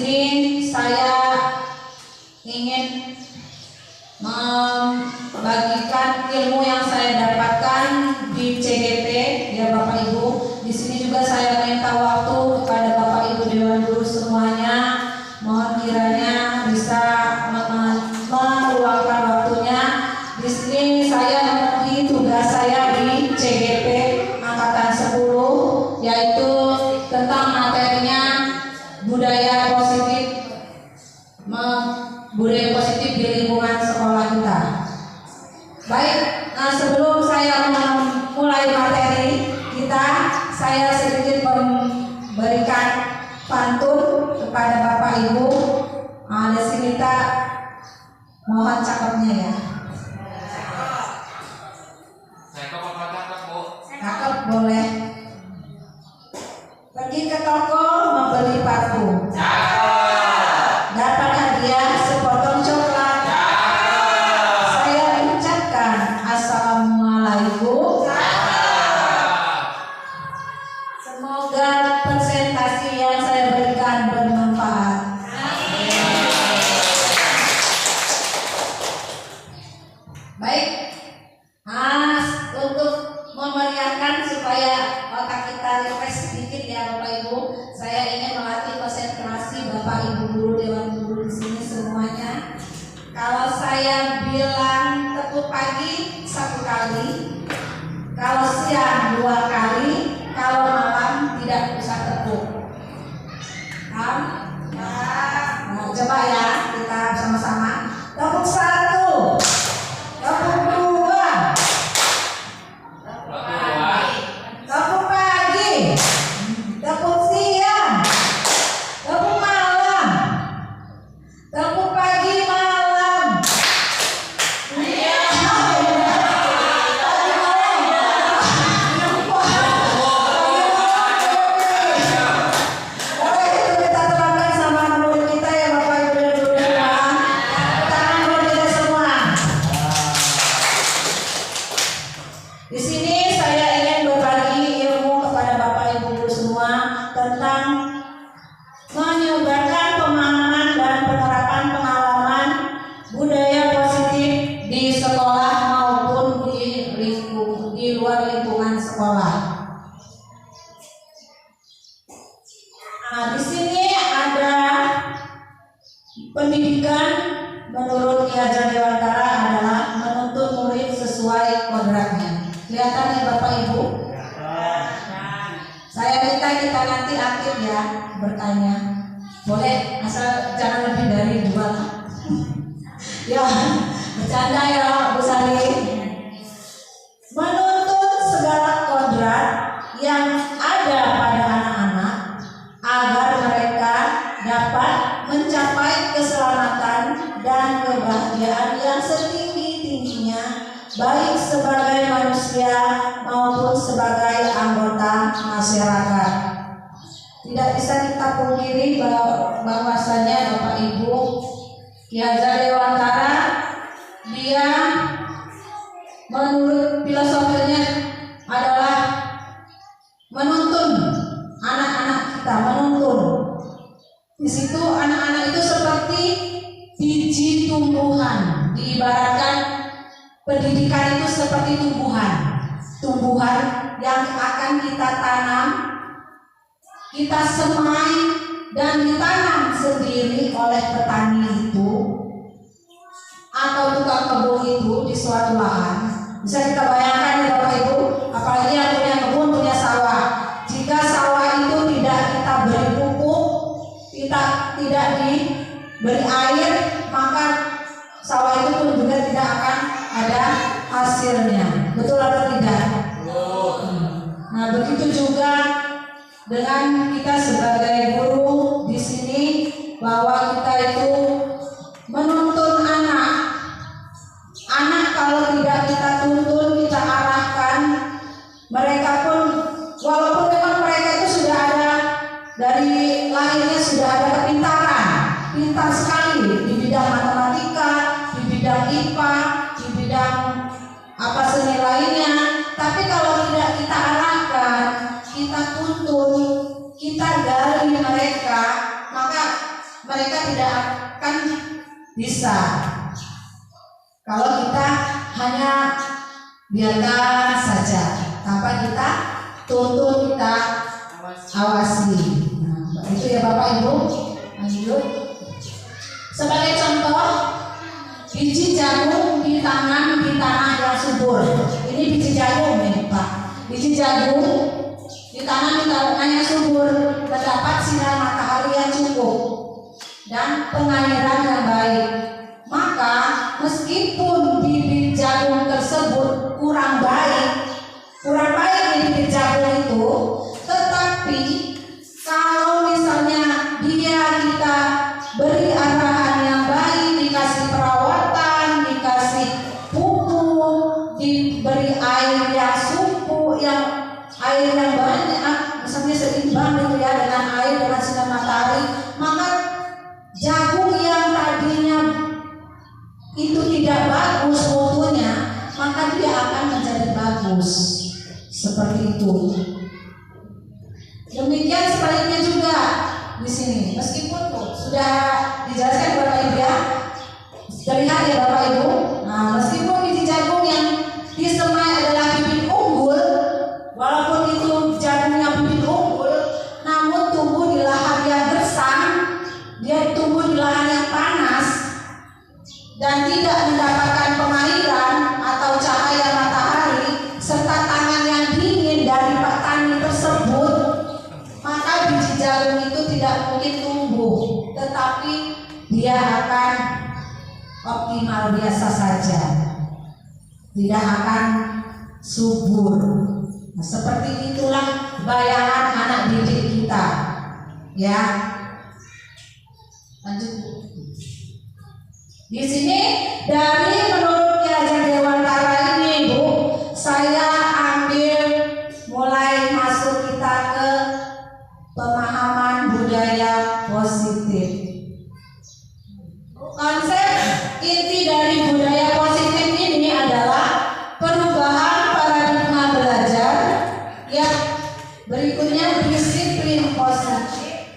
sini saya ingin membagikan ilmu yang saya dapatkan di CGP ya Bapak Ibu. Di sini juga saya minta waktu kepada Bapak Ibu Dewan Guru semuanya. Mohon kiranya bisa meluangkan waktunya. Di sini saya memenuhi tugas saya di CGP angkatan 10, yaitu tentang materinya budaya positif di lingkungan sekolah kita. Baik, sebelum saya memulai materi kita, saya sedikit memberikan pantun kepada Bapak Ibu. Desi minta mohon cakepnya ya. Cakep boleh. Pergi ke toko membeli parfum. Dapat hadiah sepotong coklat. Saya ucapkan assalamualaikum. Semoga presentasi yang saya berikan bermanfaat. Baik, untuk memeriahkan supaya otak kita refresh sedikit ya Bapak Ibu, saya ingin melatih konsentrasi Bapak Ibu guru Dewan Guru di sini semuanya. Kalau saya bilang tepuk pagi 1 kali, kalau siang 2 kali, kalau malam tidak usah tepuk. Nah, coba ya kita sama-sama. Tepuk 1, tepuk 2, tepuk pagi, tepuk siang, tepuk malam, tepuk pagi malam. Boleh itu kita terangkan sama murid kita ya Bapak Ibu dan Guru di rumah. Tangan buat kita semua. Di sini saya ingin berbagi ilmu kepada Bapak Ibu guru semua tentang menyebarkan pemahaman dan penerapan pengalaman budaya positif di sekolah maupun di luar lingkungan sekolah. Di sini ada pendidikan menurut Ki Hajar Dewantara adalah menuntut murid sesuai kodratnya. Kelihatan ya Bapak Ibu? Saya minta kita nanti aktif ya bertanya. Boleh asal jangan lebih dari 2. Ya, bercanda ya Bu Sari. Menuntut segala kodrat yang ada pada anak-anak agar mereka dapat mencapai keselamatan dan kebahagiaan yang setinggi-tingginya, baik sebagai manusia maupun sebagai anggota masyarakat. Tidak bisa kita pungkiri bahwasanya Bapak Ibu Ki Hajar Dewantara dia menurut filosofinya adalah menuntun anak-anak kita, menuntun. Di situ anak-anak itu seperti biji tumbuhan. Diibaratkan pendidikan itu seperti tumbuhan yang akan kita tanam, kita semai dan ditanam sendiri oleh petani itu atau tukang kebun itu di suatu lahan. Bisa kita bayangkan ya Bapak Ibu, apalagi yang punya kebun, punya sawah. Jika sawah itu tidak kita beri pupuk, kita tidak diberi air, maka sawah itu pun juga tidak akan ada hasilnya. Betul atau tidak? Nah, begitu juga dengan kita sebagai guru di sini, bahwa kita itu menuntun anak. Anak kalau tidak kita tuntun, kita arahkan, mereka pun walaupun memang mereka itu sudah ada dari lahirnya sudah ada kepintaran, pintar sekali di bidang matematika, di bidang IPA, di bidang apa seni lainnya, tapi kalau tidak kita arahkan, kita tuntun, kita gali mereka, maka mereka tidak akan bisa kalau kita hanya biarkan saja tanpa kita tuntun, kita awasi. Nah, itu ya Bapak Ibu. Lanjut. Sebagai contoh, biji jagung ditanam di tanah yang subur. Ini biji jagung nih Pak. Biji jagung ditanam di tanah yang subur, mendapat sinar matahari yang cukup dan pengairan yang baik. Maka meskipun bibit jagung tersebut kurang baik bibit jagung itu, tetapi kalau misalnya kita beri arahan yang baik, dikasih perawatan, dikasih pupuk, diberi air yang subur, air yang banyak, misalnya seimbang gitu ya, dengan air, dengan sinar matahari, maka jagung yang tadinya itu tidak bagus mutunya, maka dia akan menjadi bagus. Seperti itu. Demikian sebaliknya juga di sini. Meskipun sudah dijelaskan Bapak Ibu ya, terlihat ya Bapak Ibu. Nah, meskipun biji jagung yang disemai adalah bibit unggul, walaupun itu jagungnya bibit unggul, namun tumbuh di lahan yang gersang, dia tumbuh di lahan yang panas dan tidak mendapatkan pengairan atau cahaya matahari serta tangan yang dingin dari petani tersebut, maka biji jagung itu tidak mungkin tumbuh, tetapi dia akan optimal biasa saja, tidak akan subur. Nah, seperti itulah bayangan anak didik kita, ya. Lanjut. Di sini dari menurut Ki Ajeng Dewantara ini Bu, saya ambil mulai masuk kita ke pemahaman budaya positif. Konsep inti dari budaya positif ini adalah perubahan paradigma belajar yang berikutnya disiplin positif,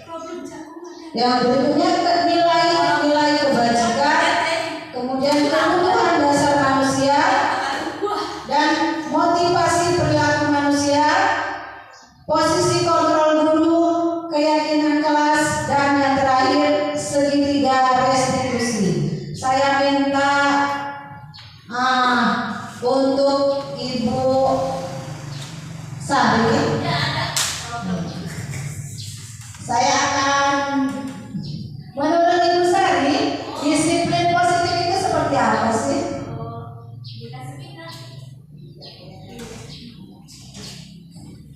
yang berikutnya nilai-nilai kebajikan, kemudian kebutuhan dasar manusia dan motivasi perilaku manusia, posisi kontrol guru, keyakinan kelas, dan yang terakhir segitiga restitusi. Saya minta untuk Ibu Sari, saya akan menurut Ibu Sari, disiplin positif itu seperti apa sih?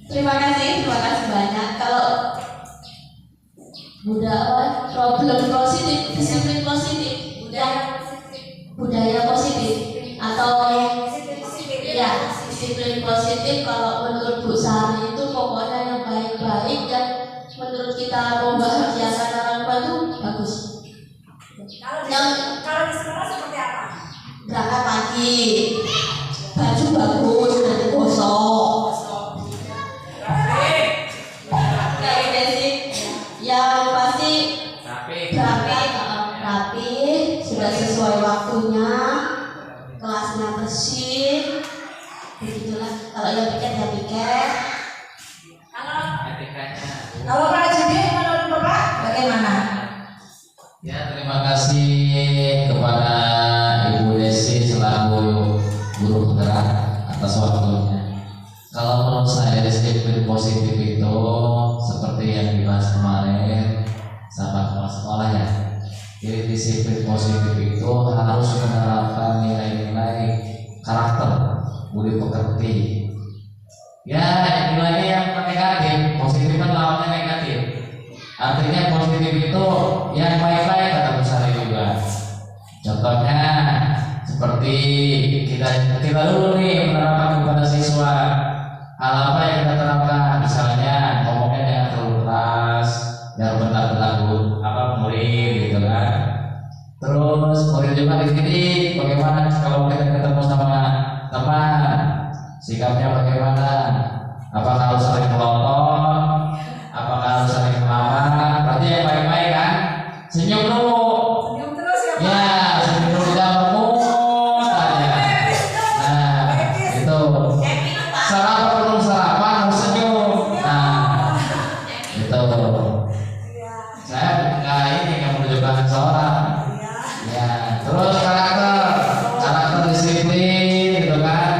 Terima kasih banyak. Kalau problem positif, disiplin positif, budaya positif, atau ya disiplin positif, kalau menurut Bu Sari itu pokoknya yang baik-baik dan menurut kita membahagiakan orang tua itu bagus. Kalau di sekolah seperti apa? Berangkat pagi, baju bagus, nanti gosok. Kayak basic, yang pasti rapi, sudah sesuai waktunya, kelasnya bersih, begitulah. Kalau yang piket ya piket. Kalau Pak Judi menurut Bapak bagaimana? Ya, terima kasih kepada Ibu Desi selaku guru penggerak atas waktunya. Kalau menurut saya disiplin positif itu seperti yang dibahas kemarin sama kepala sekolah ya. Jadi disiplin positif itu harus menerapkan nilai-nilai karakter, budi pekerti. Ya, nilainya yang negatif, positif kan lawannya negatif. Artinya positif itu yang baik-baik kata Bu Sari juga. Contohnya seperti kita dulu nih menerapkan kepada siswa hal apa yang kita terapkan, misalnya ngomongnya jangan terlalu keras, biar benar-benar murid gitu kan. Terus murid juga dididik bagaimana kalau kita ketemu sama teman, sikapnya bagaimana, apakah harus saling melotot, apakah harus saling melamar, berarti yang baik-baik kan. Sehingga Senyum dulu. Senyum terus ya Pak. Ya, senyum dulu jangan bermut aja. Nah, itu. Sarapan belum sarapan harus senyum. Nah, itu. Saya nggak ini nggak menunjukkan seseorang. Ya, terus karakter disiplin gitu kan.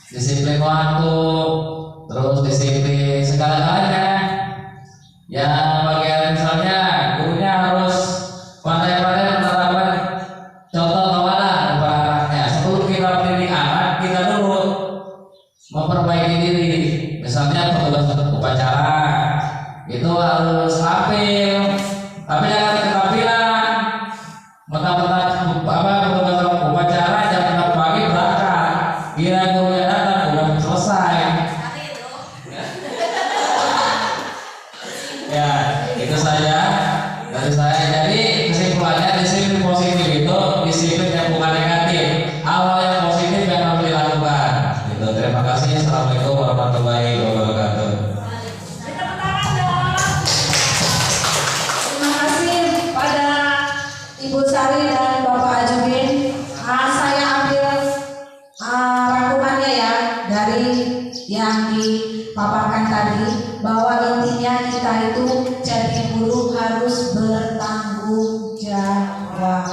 Disiplin waktu, terus disiplin segala-galanya. Ya, bagian misalnya gurunya harus pandai-pandai menerapkan contoh tawaran kepada anaknya. Sebelum kita mendidik anak, kita dulu memperbaiki diri. Misalnya petugas upacara itu harus tampil, tapi jangan ketampilan. Mentang-mentang petugas upacara jam 6 pagi berangkat, kira gurunya datang udah selesai. Ya, itu saja dari saya. Jadi kesimpulannya disiplin positif itu disiplin yang bukan negatif, hal yang positif yang harus dilakukan. Itu. Terima kasih. Assalamualaikum warahmatullahi wabarakatuh. Terima kasih pada Ibu Sari dan Bapak Ajudin. Saya ambil rangkumannya ya dari yang dipaparkan tadi, bahwa intinya kita itu jadi guru harus bertanggung jawab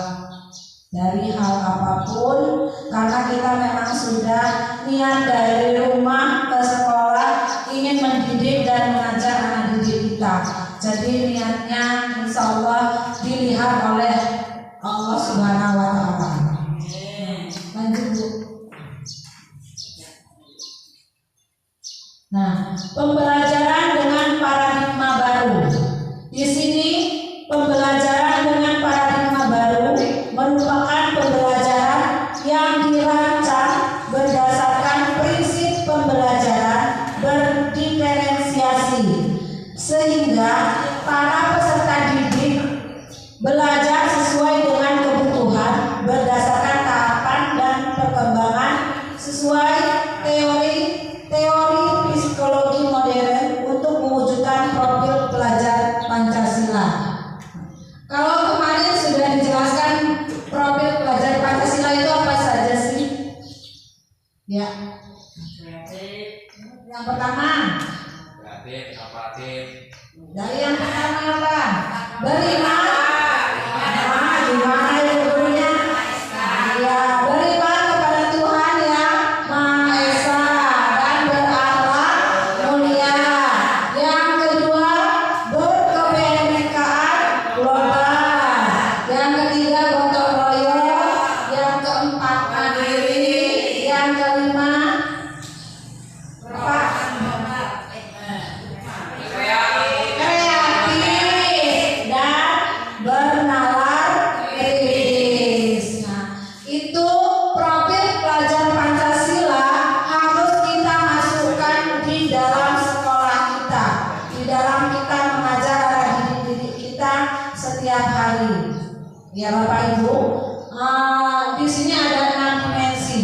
dari hal apapun, karena kita memang sudah niat dari rumah ke sekolah ingin mendidik dan mengajar anak didik kita. Jadi niatnya insya Allah dilihat oleh Allah Subhanahu wa Ta'ala. Lanjut Bu. Nah, pembelajaran dengan paradigma baru. Di sini pembelajaran dengan paradigma baru merupakan pembelajaran yang dirancang berdasarkan prinsip pembelajaran berdiferensiasi, sehingga para peserta didik belajar sesuai dengan kebutuhan berdasarkan tahapan dan perkembangan sesuai teori psikologi modern untuk mewujudkan profil pelajar Pancasila. Kalau kemarin sudah dijelaskan profil pelajar Pancasila itu apa saja sih? Ya. Yang pertama. Kreatif, apatif. Dari yang pertama apa? Beriman. Gimana itu gurunya? Ya, beriman kepada Tuhan yang Maha Esa dan berakhlak mulia. Yang kedua, berkebinekaan global. Yang ketiga, gotong royong. Yang keempat, mandiri. Yang kelima, apa? Kreatif dan bernalar kritis. Nah, itu profil pelajar Pancasila harus kita masukkan di dalam sekolah kita, di dalam kita mengajar anak didik kita setiap hari. Ya Bapak Ibu, di sini ada 6 dimensi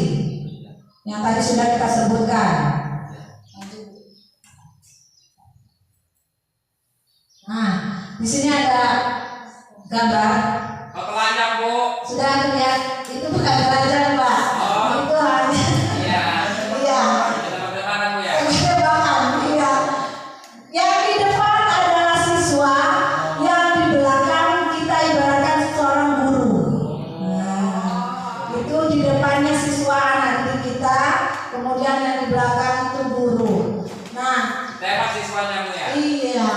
yang tadi sudah kita sebutkan. Nah, di sini ada gambar. Telanjang Bu. Sudah lihat? Itu bukan belajar Pak. Itu hanya Iya. iya. Teman-teman Bu ya. Di depan, iya. Yang di depan adalah siswa, yang di belakang kita ibaratkan seorang guru. Nah, itu di depannya siswa anak didik kita, kemudian yang di belakang itu guru. Nah, Tembak siswanya Bu ya. iya.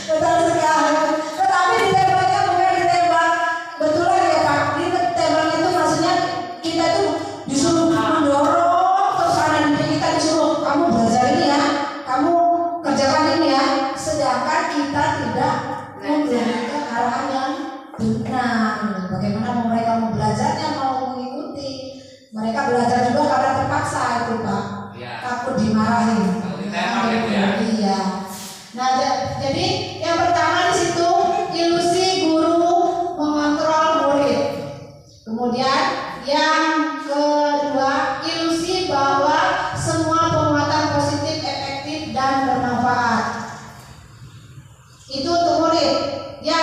Betul sekali. Tetapi ditembaknya bukan ditembak betulan ya Pak. Ditembak itu maksudnya kita tuh disuruh mendorong terus anak didik kita disuruh kamu belajar ini ya, kamu kerjakan ini ya. Sedangkan kita tidak memberikan arahan yang benar. Bagaimana mereka mau belajarnya, mau mengikuti. Mereka belajar juga karena terpaksa itu Pak. Iya. Takut dimarahin. Takut ditembak itu ya. Iya. Nah, jadi yang pertama di situ ilusi guru mengontrol murid. Kemudian yang kedua ilusi bahwa semua penguatan positif, efektif dan bermanfaat. Itu untuk murid. Yang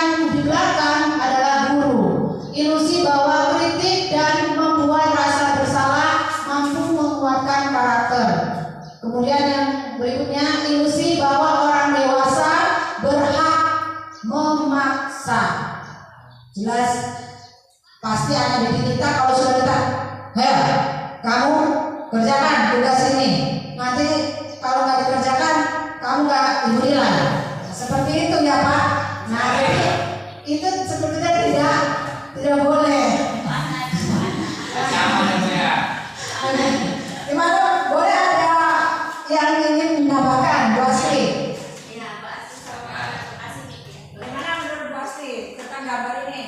memaksa. Jelas pasti anak didik kita kalau sudah kita, hei kamu kerjakan tugas ini, nanti kalau nggak dikerjakan kamu nggak diberilah. Seperti itu ya Pak. Nah itu sebetulnya tidak boleh. Gimana? Boleh ada yang ingin menambahkan, Bu Asri? Iya, Pak Asri sama Asri. Bagaimana menurut Bu Asri tentang gambar ini?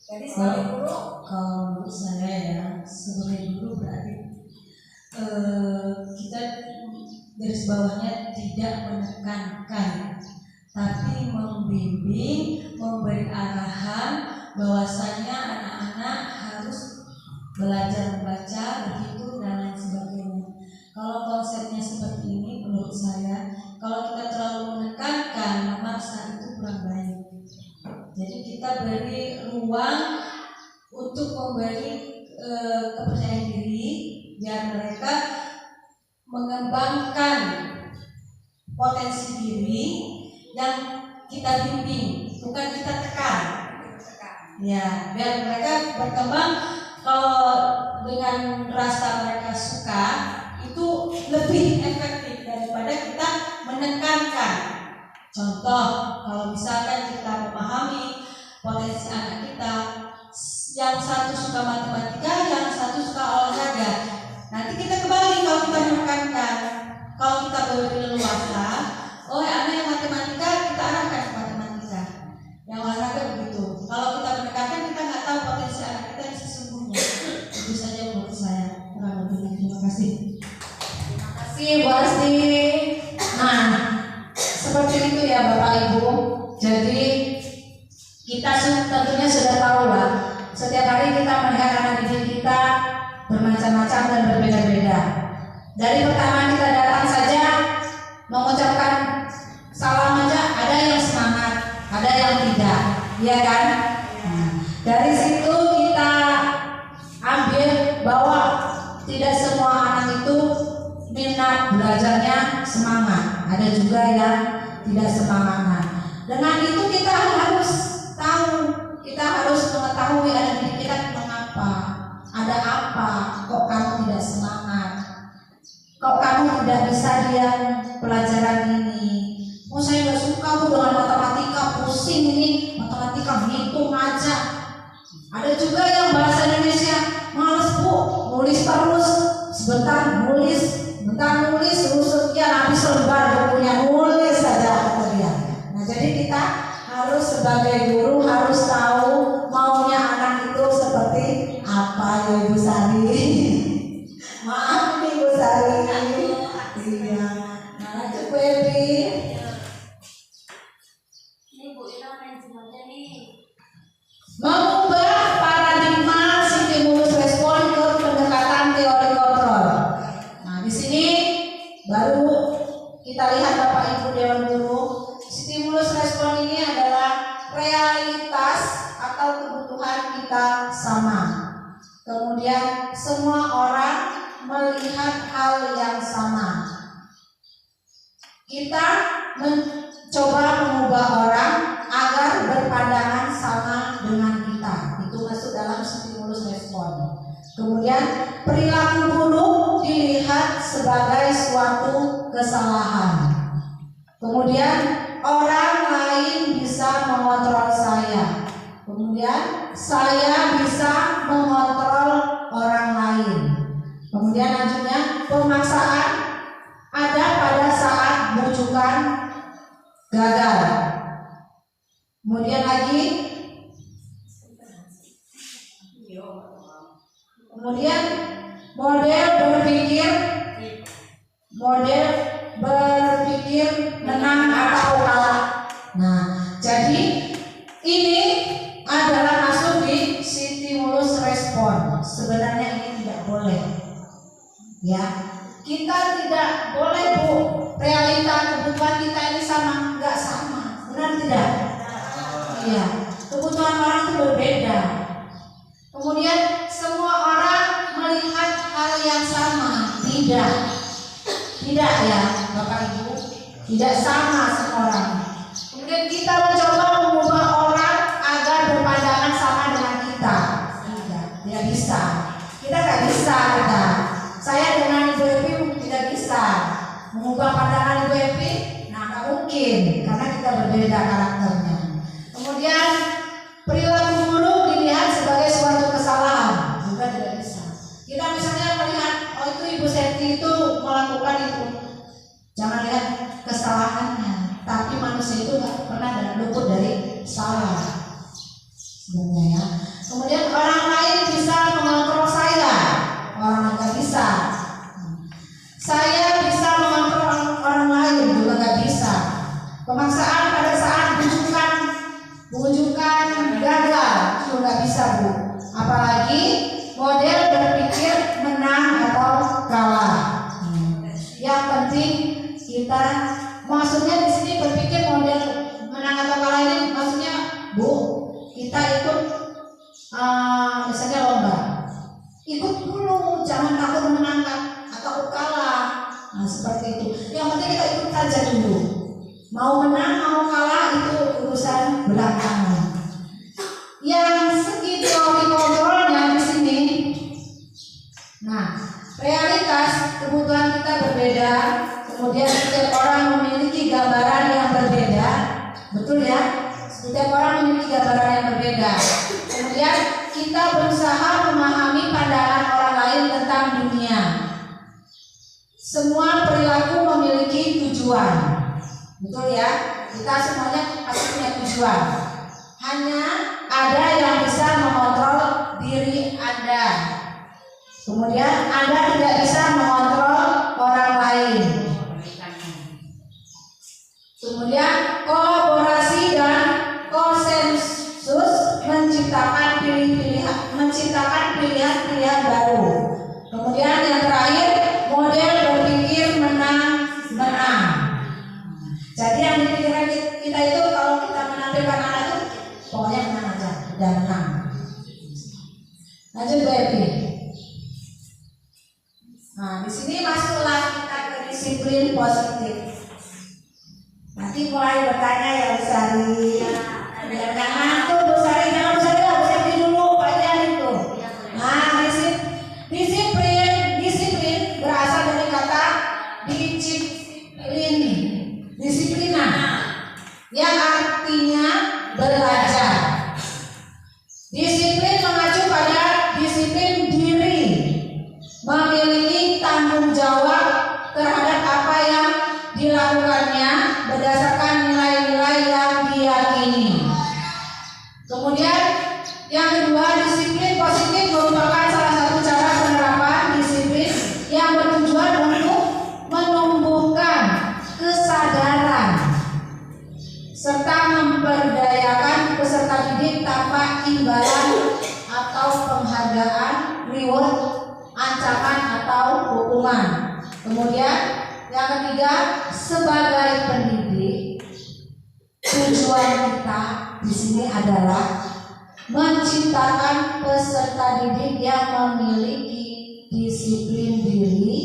Jadi sebagai guru, Kalau menurut saya ya, sebagai guru berarti kita garis bawahnya tidak menekankan, tapi membimbing, memberi arahan bahwasanya anak-anak harus belajar membaca, berhitung dan lain sebagainya. Kalau konsepnya seperti ini, menurut saya, kalau kita terlalu menekankan, memaksa itu kurang baik. Jadi kita beri ruang untuk memberi kepercayaan diri biar mereka mengembangkan potensi diri yang kita bimbing, bukan kita tekan. Ya, biar mereka berkembang. Kalau dengan rasa mereka suka itu lebih efektif daripada kita menekankan. Contoh, kalau misalkan kita memahami potensi anak kita, yang satu suka matematika, yang satu suka olahraga, nanti kita kembali kalau kita menekankan. Kalau kita beri leluasa, oh anak yang matematika kita arahkan ke matematika, yang olahraga begitu. Kalau kita menekankan, kita nggak tahu potensi anak kita yang sesungguhnya. Itu saja menurut saya, kurang lebih. Terima kasih. Terima kasih Bu Asri. Nah, seperti itu ya Bapak Ibu. Jadi kita tentunya sudah tahu lah. Setiap hari kita melihat anak didik kita bermacam-macam dan berbeda-beda. Dari pertama kita datang saja mengucapkan salam aja, ada yang semangat, ada yang tidak, ya kan? Nah, dari situ kita ambil bahwa tidak semua anak itu minat belajarnya semangat, ada juga yang tidak semangat. Nah, dengan itu kita harus tahu, kita harus mengetahui anak didik kita mengapa, ada apa, kok kamu tidak semangat, kok kamu tidak bisa dia pelajaran ini. Oh saya nggak suka bu dengan matematika, pusing ini matematika, ngitung aja. Ada juga yang bahasa Indonesia males bu, nulis terus, sebentar nulis, terus ya habis lembar bukunya nulis saja kata dia. Nah jadi kita harus sebagai guru harus tahu maunya anak itu seperti apa ya Ibu Sari. Maaf nih Ibu Sari. Iya. Nah lanjut Bu Evi. ini Bu Ina main semuanya nih. Mengubah paradigma stimulus respon ke pendekatan teori kontrol. Nah, di sini baru kita lihat Bapak Ibu Dewan Guru, stimulus respon ini adalah realitas atau kebutuhan kita sama. Kemudian semua orang melihat hal yang sama. Kita mencoba mengubah orang agar berpandangan sama dengan kita. Itu masuk dalam stimulus respon. Kemudian perilaku buruk dilihat sebagai suatu kesalahan. Kemudian orang lain bisa mengontrol saya. Kemudian saya bisa mengontrol orang lain. Kemudian lanjutnya pemaksaan ada pada saat bujukan gagal. Kemudian lagi model berpikir menang atau kalah. Nah, jadi ini adalah masuk di stimulus respon. Sebenarnya ini tidak boleh. Ya, kita tidak boleh bu. Realita kebutuhan kita ini sama, nggak sama, benar tidak? Iya, kebutuhan orang itu berbeda. Kemudian semua orang melihat hal yang sama, tidak ya Bapak Ibu, tidak sama semua orang. Kemudian kita berbeda karakternya. Kemudian perilaku buruk dilihat sebagai suatu kesalahan juga tidak bisa. Kita misalnya melihat, oh itu Ibu Seti itu melakukan itu, jangan lihat kesalahannya, tapi manusia itu nggak pernah luput dari salah sebenarnya ya. Kemudian orang lain bisa mengontrol saya, orang nggak bisa. Saya bisa mengontrol orang lain juga nggak bisa. Pemaksaan pada saat bujukan gagal itu nggak bisa Bu. Apalagi model berpikir menang atau kalah. Yang penting kita, maksudnya di sini berpikir model menang atau kalah ini maksudnya Bu, kita ikut misalnya lomba, ikut dulu, jangan takut menangkan atau kalah. Nah seperti itu. Yang penting kita ikut saja dulu. Mau menang mau kalah itu urusan belakangan. Yang segi teori kontrolnya di sini. Nah, realitas kebutuhan kita berbeda. Kemudian setiap orang memiliki gambaran yang berbeda, betul ya? Setiap orang memiliki gambaran yang berbeda. Kemudian kita berusaha memahami pandangan orang lain tentang dunia. Semua perilaku memiliki tujuan, betul ya? Kita semuanya pasti punya tujuan. Hanya ada yang bisa mengontrol diri Anda. Kemudian Anda tidak bisa mengontrol orang lain. Kemudian kolaborasi dan konsensus menciptakan pilihan-pilihan baru. Kemudian yang terakhir, model berpikir menang-menang. Jadi yang dipikirkan kita itu kalau kita menampilkan anak itu pokoknya menang aja, udah menang. Lanjut Bu Evi. Nah di sini masuklah kita ke disiplin positif. Nanti mulai bertanya ya Bu Sari. Jangan ngantuk Bu Sari, jangan Bu Sari lah, Bu Sari dulu bagian itu. Nah disiplin berasal dari kata disiplinan, yang artinya belajar. Disiplin mengacu pada disiplin diri, memiliki tanggung jawab terhadap apa yang dilakukannya berdasarkan nilai-nilai yang diyakini. Kemudian yang kedua, disiplin positif merupakan salah satu cara penerapan disiplin yang bertujuan untuk menumbuhkan kesadaran serta memberdayakan peserta didik tanpa imbalan atau penghargaan, reward, ancaman atau hukuman. Kemudian yang ketiga, sebagai pendidik, tujuan kita di sini adalah menciptakan peserta didik yang memiliki disiplin diri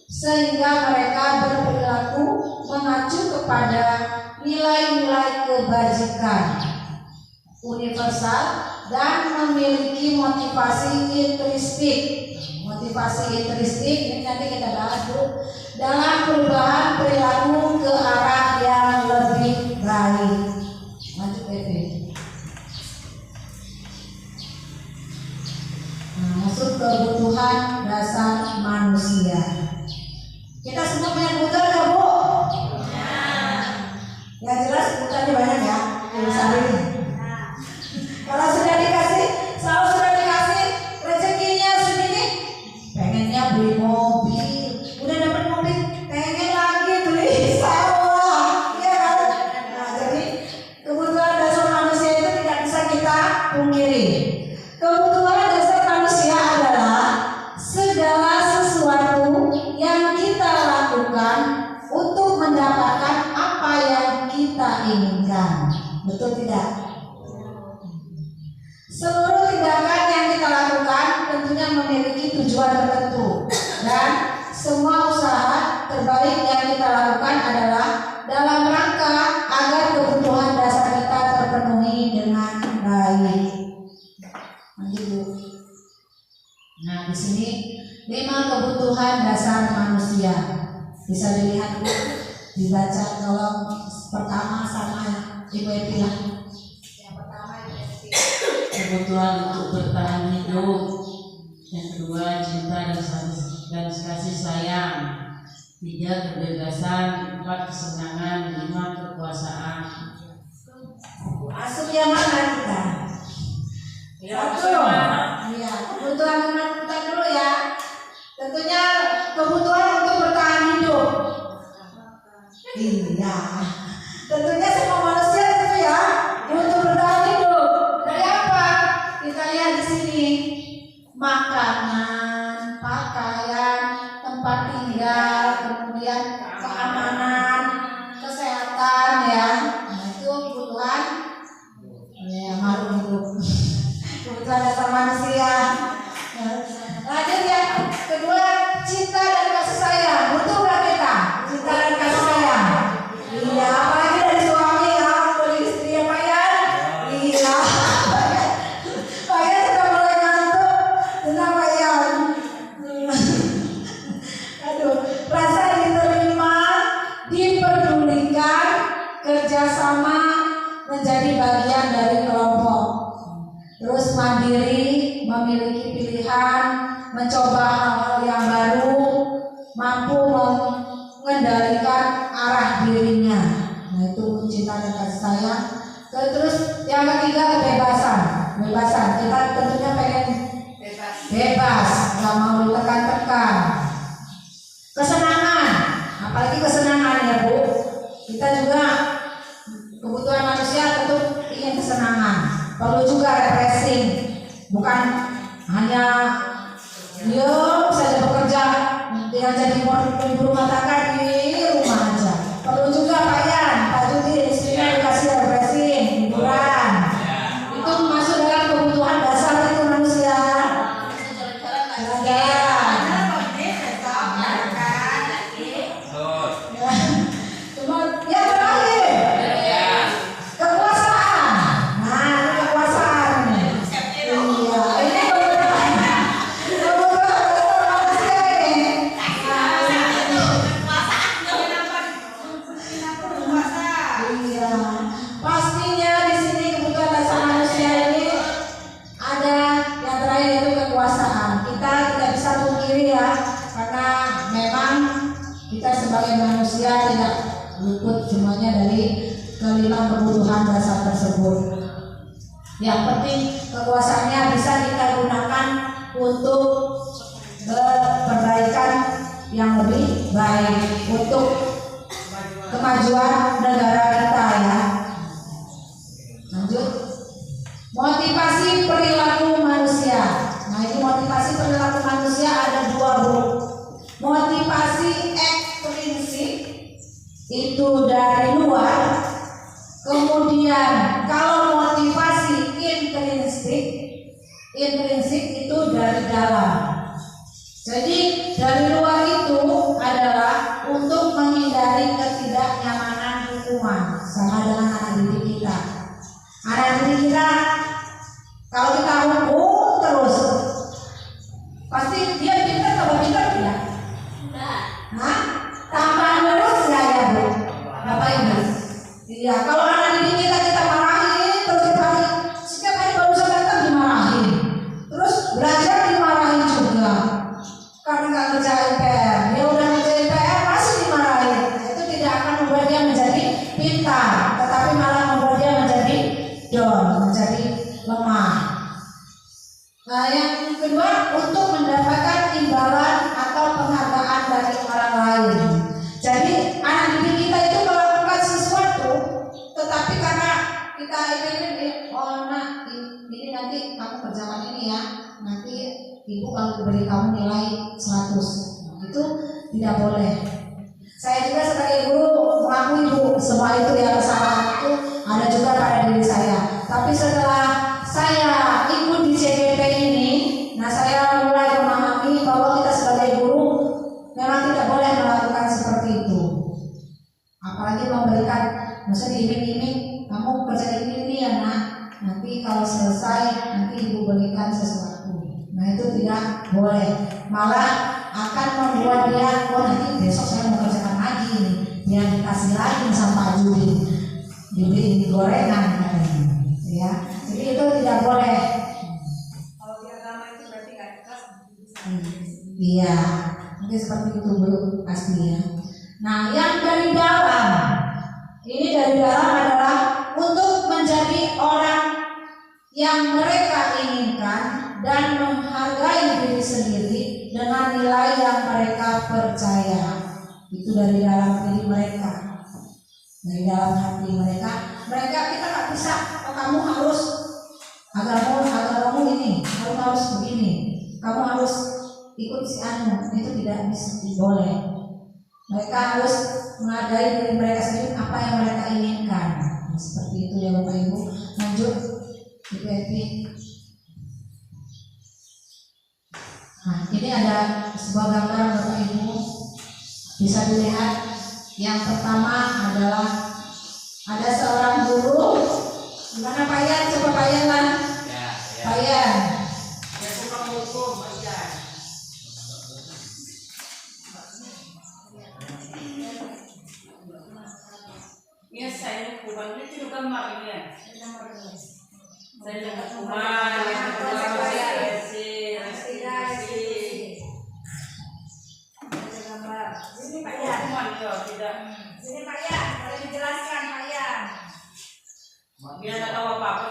sehingga mereka berperilaku mengacu kepada nilai-nilai kebajikan universal dan memiliki motivasi intristik. Motivasi intristik ini nanti kita bahas Bu, dalam perubahan perilaku ke arah yang lebih baik. Lanjut Evi. Nah, masuk kebutuhan dasar manusia. Kita semua punya kebutuhan ya Bu? Yang jelas kebutuhannya banyak ya. Kalau sudah dikasih, selalu sudah dikasih rezekinya segini, pengennya beli mobil, udah dapat mobil, pengen lagi beli sawah, ya kan? Nah, jadi kebutuhan dasar manusia itu tidak bisa kita pungkiri. Kebutuhan dasar manusia adalah segala sesuatu yang kita lakukan untuk mendapatkan apa yang kita inginkan. Betul tidak? Seluruh tindakan yang kita lakukan tentunya memiliki tujuan tertentu, dan semua usaha terbaik yang kita lakukan adalah dalam rangka agar kebutuhan dasar kita terpenuhi dengan baik. Lanjut. Nah, di sini 5 kebutuhan dasar manusia. Bisa dilihat, dibaca, tolong pertama sama Ibu Epila. Yang pertama itu Kebutuhan untuk bertahan hidup. Yang kedua, cinta dan kasih sayang. 3, kebebasan. 4, kesenangan. 5, kekuasaan. Masuk yang mana kita? Satu. Iya, kebutuhan kita dulu ya. Tentunya kebutuhan untuk bertahan hidup. Iya. Tentunya semua manusia itu ya untuk bertahan hidup. Dari apa? Kita lihat di sini. Makanan, pakaian, tempat tinggal, kemudian keamanan, kesehatan ya. Nah, itu kebutuhan ya makhluk hidup. Kebutuhan dasar manusia. Lanjut ya. Kedua, cinta dan kasih sayang. Butuh nggak kita? Cinta dan kasih sayang. Iya, apalagi dari suami ya, dari istri ya Pak ya. Iya. Pak ya sudah mulai ngantuk. Tenang Pak ya. Aduh, rasa diterima, diperdulikan, kerjasama, menjadi bagian dari kelompok. Terus mandiri, memiliki pilihan, mencoba hal-hal yang baru, mampu mengendalikan arah dirinya. Nah itu cinta dan kasih sayang. Terus yang ketiga kebebasan. Kebebasan. Kita tentunya pengen bebas, nggak mau ditekan-tekan. Kesenangan, apalagi kesenangan ya Bu. Kita juga kebutuhan manusia tentu ingin kesenangan. Perlu juga refreshing, bukan hanya diam saja bekerja, tidak jadi ibu rumah tangga di rumah aja. Perlu juga Pak Yan, Pak Judi, istrinya dikasih refreshing, hiburan. Itu masuk dalam kebutuhan dasar itu manusia. Jalan-jalan. Cuma yang terakhir kekuasaan. Nah, ini kekuasaan. Iya, ini kebutuhan manusia ini. Iya, pastinya di sini kebutuhan dasar manusia ini ada yang terakhir yaitu kekuasaan. Kita tidak bisa pungkiri ya, karena memang kita sebagai manusia tidak luput semuanya dari kelima kebutuhan dasar tersebut. Yang penting kekuasaannya bisa kita gunakan untuk perbaikan yang lebih baik, untuk kemajuan negara kita ya. Lanjut. Motivasi perilaku manusia. Nah ini motivasi perilaku manusia ada 2 Bu. Motivasi ekstrinsik itu dari luar. Kemudian kalau motivasi intrinsik itu dari dalam. Jadi dari luar itu adalah untuk menghindari ketidaknyamanan lingkungan, sama dengan anak didik kita. Anak didik kita kalau kita hukum terus, pasti dia pintar tambah pintar tidak? Nah, tambah lurus ya Bu, Bapak Ibu. Iya, kalau anak didik kita marahin terus setiap hari barusan datang dimarahin, terus belajar dimarahin juga. Karena nggak ngerjain PR, dia udah ngerjain PR masih dimarahin. Itu tidak akan membuat dia menjadi pintar, tetapi malah membuat dia menjadi down, menjadi lemah. Nah yang kedua, untuk mendapatkan imbalan atau penghargaan dari orang lain. Jadi anak didik kita itu melakukan sesuatu, tetapi karena kita ini oh nak ini nanti kamu kerjakan ini ya, nanti ibu kalau beri kamu nilai 100, itu tidak boleh. Saya juga sebagai guru mengakui Bu, semua itu ya kesalahan itu ada juga pada diri saya. Tapi setelah saya ikut di CGP ini, nah saya mulai memahami bahwa kita sebagai guru memang tidak boleh melakukan seperti itu. Apalagi memberikan, maksudnya iming-iming, kamu kerja ini ya nak, nanti kalau selesai nanti ibu berikan sesuatu. Nah itu tidak boleh, malah akan membuat dia, oh nanti besok saya mau kerjakan lagi nih, kemudian dikasih lagi sama Pak Judin, dibeliin gorengan katanya, ya. Jadi itu tidak boleh. Kalau di agama itu berarti nggak ikhlas. Iya, mungkin seperti itu Bu aslinya. Nah, yang dari dalam, ini dari dalam adalah untuk menjadi orang yang mereka inginkan dan menghargai diri sendiri dengan nilai yang mereka percaya. Itu dari dalam diri mereka, dari dalam hati mereka. Kita nggak bisa, oh, kamu harus agamamu ini, kamu harus begini, kamu harus ikut si anu, itu tidak bisa, boleh. Mereka harus menghargai diri mereka sendiri, apa yang mereka inginkan. Seperti itu ya Bapak Ibu. Lanjut Ibu Epi. Nah, ini ada sebuah gambar Bapak Ibu, bisa dilihat. Yang pertama adalah ada seorang guru. Gimana Pak Yan? Coba Pak Yan lah. Pak Yan. Yang suka menghukum aja. Ini saya hukuman ini itu gambar ini ya. Saya lihat hukuman yang kedua Sini Pak Yan. hukuman ya tidak. Sini Pak Yan, boleh dijelaskan Pak Yan. Dia tidak tahu apa-apa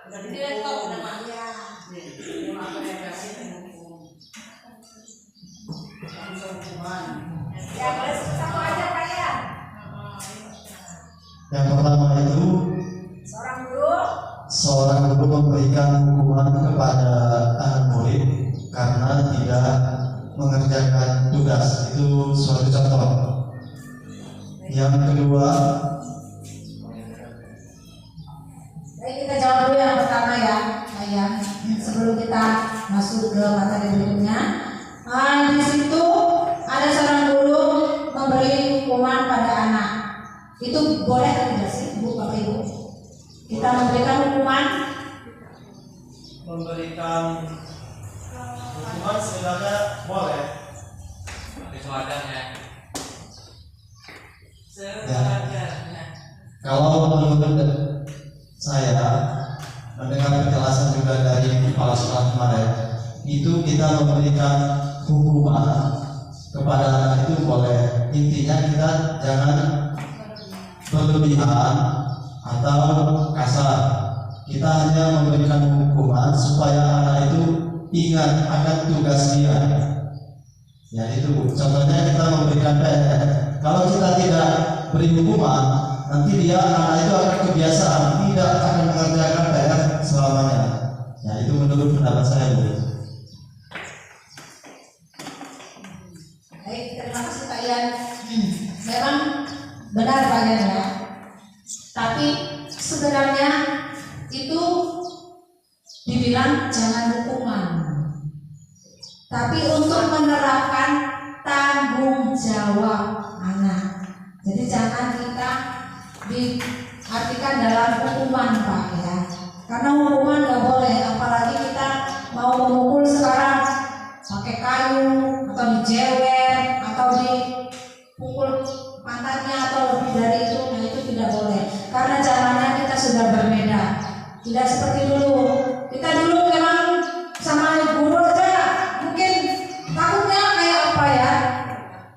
sudah Dia tahu dihukum. nama. Ya. Dia apa yang kasih hukum. Langsung hukuman. Ya, boleh satu aja Pak Yan. Yang pertama itu Seorang guru seorang guru memberikan hukuman kepada anak murid karena tidak mengerjakan tugas. Itu suatu contoh. Yang kedua, Baik, kita jawab dulu yang pertama ya, Pak Yan. Sebelum kita masuk ke materi berikutnya. Di situ ada seorang guru memberi hukuman pada anak. Itu boleh atau tidak sih, Bu, Bapak Ibu? Kita memberikan hukuman. memberikan hukuman sebenarnya boleh. Tapi seadanya. Sebenarnya. Kalau menurut saya mendengar penjelasan juga dari kepala sekolah kemarin, itu kita memberikan hukuman kepada anak itu boleh. Intinya kita jangan berlebihan atau kasar. Kita hanya memberikan hukuman supaya anak itu ingat akan tugas dia. Ya itu Bu. Contohnya kita memberikan PR. Kalau kita tidak beri hukuman, nanti dia anak itu akan kebiasaan tidak akan mengerjakan PR selamanya. Ya itu menurut pendapat saya Bu. Baik, terima kasih Pak Yan. Memang benar Pak Yan ya. Tapi sebenarnya itu dibilang jangan hukuman, tapi untuk menerapkan tanggung jawab anak. Jadi jangan kita diartikan dalam hukuman Pak ya, karena hukuman nggak boleh, apalagi kita mau memukul sekarang pakai kayu atau dijewer atau dipukul pantatnya atau lebih dari itu. Nah itu tidak boleh, karena zamannya kita sudah berbeda, tidak seperti dulu. Kita dulu memang sama guru aja mungkin takutnya kayak apa ya,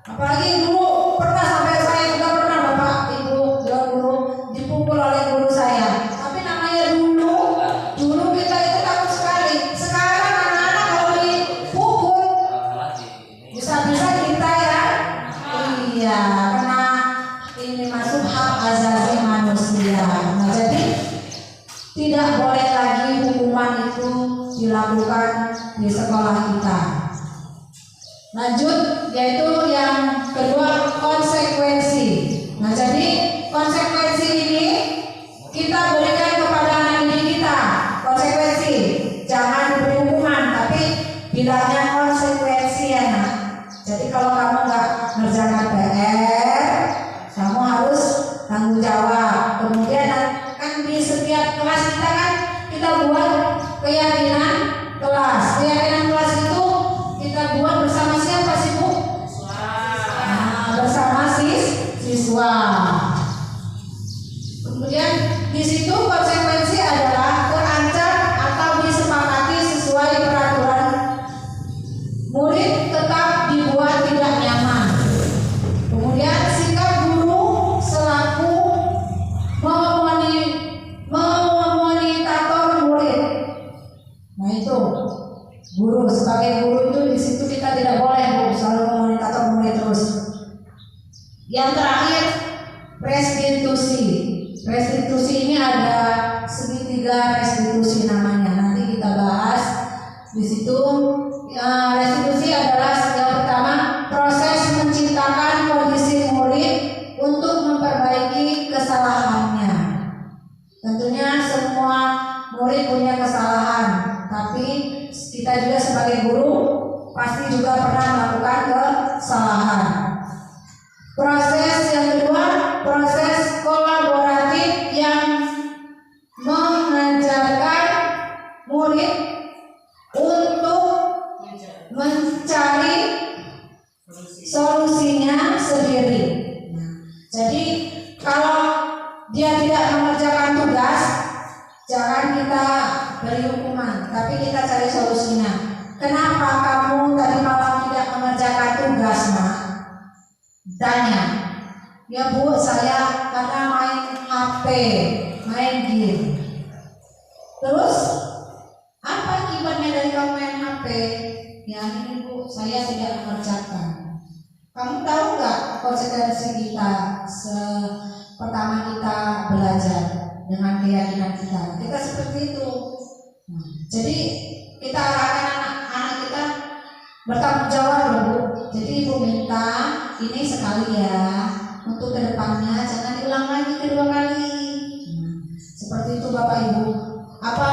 apalagi dulu pernah sampai saya juga pernah Bapak Ibu guru dipukul oleh guru saya. Tapi namanya dulu kita itu takut sekali. Sekarang anak-anak kalau dipukul bisa-bisa kita ya, iya, karena ini masuk hak asasi manusia. Nah jadi tidak boleh lagi hukuman itu dilakukan di sekolah kita. Lanjut, yaitu yang kedua, konsekuensi. Nah jadi konsekuensi ini kita berikan kepada anak didik kita. Konsekuensi, jangan diberi hukuman, tapi bilangnya konsekuensi ya nak. Jadi kalau kamu nggak ngerjakan PR, kamu harus tanggung jawab. Kemudian kan di setiap kelas kita kan kita buat keyakinan kelas. Keyakinan kelas itu kita buat bersama siapa sih Bu? Bersama siswa. siswa. Kemudian di situ konsekuensi adalah terancam atau disepakati sesuai peraturan murid tetap dibuat tidak nyaman. Kemudian sikap guru selaku memonitator murid. Nah itu guru sebagai guru itu di situ kita tidak boleh selalu memonitator murid terus. Yang terakhir restitusi. Restitusi ini ada segitiga restitusi namanya. Nanti kita bahas di situ. Restitusi adalah yang pertama proses menciptakan kondisi murid untuk memperbaiki kesalahannya. Tentunya semua murid punya kesalahan, tapi kita juga sebagai guru pasti juga pernah melakukan kesalahan. Proses yang kedua, proses kolaboratif yang mengajarkan murid untuk mencari solusinya sendiri. Jadi kalau dia tidak mengerjakan tugas, jangan kita beri hukuman, tapi kita cari solusinya. Kenapa kamu tadi malam tidak mengerjakan tugas, Nak? Tanya. Ya Bu, saya karena main HP, main game. Terus apa akibatnya dari kamu main HP? Ya ini Bu, saya tidak mengerjakan. Kamu tahu nggak konsekuensi kita pertama kita belajar dengan keyakinan kita? Kita seperti itu. Jadi kita arahkan anak-anak kita bertanggung jawab loh Bu. Jadi Ibu minta ini sekali ya, untuk kedepannya jangan diulang lagi kedua kali. Seperti itu Bapak Ibu. Apa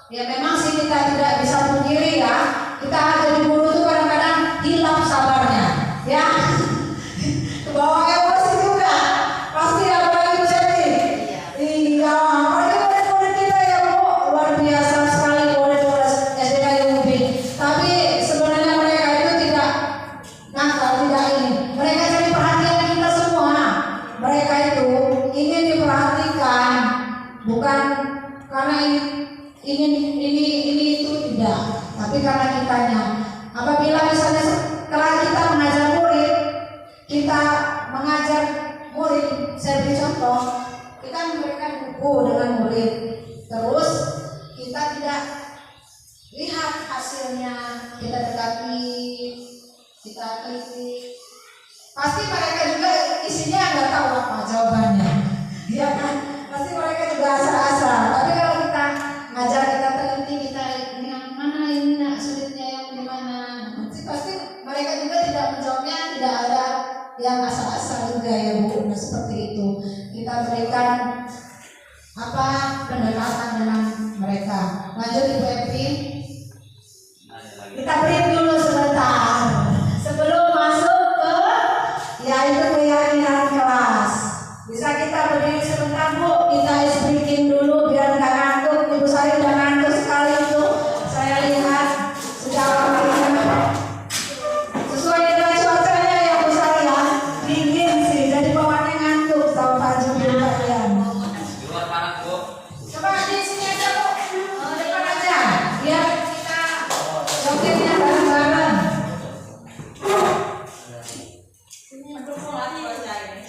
ya memang sih kita tidak bisa pungkiri ya, kita jadi guru itu kadang-kadang hilang sabarnya, ya. Kebawa emosi juga, pasti apalagi Bu Seti. Iya, murid-murid kita ya Bu, luar biasa sekali murid-murid SDK UB. Tapi sebenarnya mereka itu tidak nakal, tidak ini. Mereka jadi perhatian kita semua. Mereka itu ingin diperhatikan, bukan karena ini itu tidak, tapi karena kitanya. Apabila misalnya setelah kita mengajar murid, saya beri contoh, kita memberikan buku dengan murid, terus kita tidak lihat hasilnya, kita dekati, kita kritik, pasti mereka juga isinya nggak tahu apa jawabannya, ya kan? Pasti mereka juga asal-asal. Tapi kalau kita ngajar, kita teliti, kita ini yang mana ini nak sulitnya yang di mana, pasti mereka juga tidak menjawabnya, tidak ada yang asal-asal juga ya Bu. Nah seperti itu kita berikan apa pendekatan dengan mereka. Lanjut Ibu Evi, kita break dulu sebentar sebelum masuk ke yaitu keyakinan kelas. Bisa kita berdiri sebentar Bu, kita ice breaking dulu biar nggak ngantuk. Ibu saya udah ngantuk sekali itu, saya lihat sudah waktunya sesuai dengan cuacanya ya Bu saya, dingin sih, jadi bawaannya ngantuk sama Pak Jumil kalian. Di luar panas Bu. Coba di sini aja Bu, depan aja, biar kita jogetnya bareng-bareng. Mendukung lagi baca ini.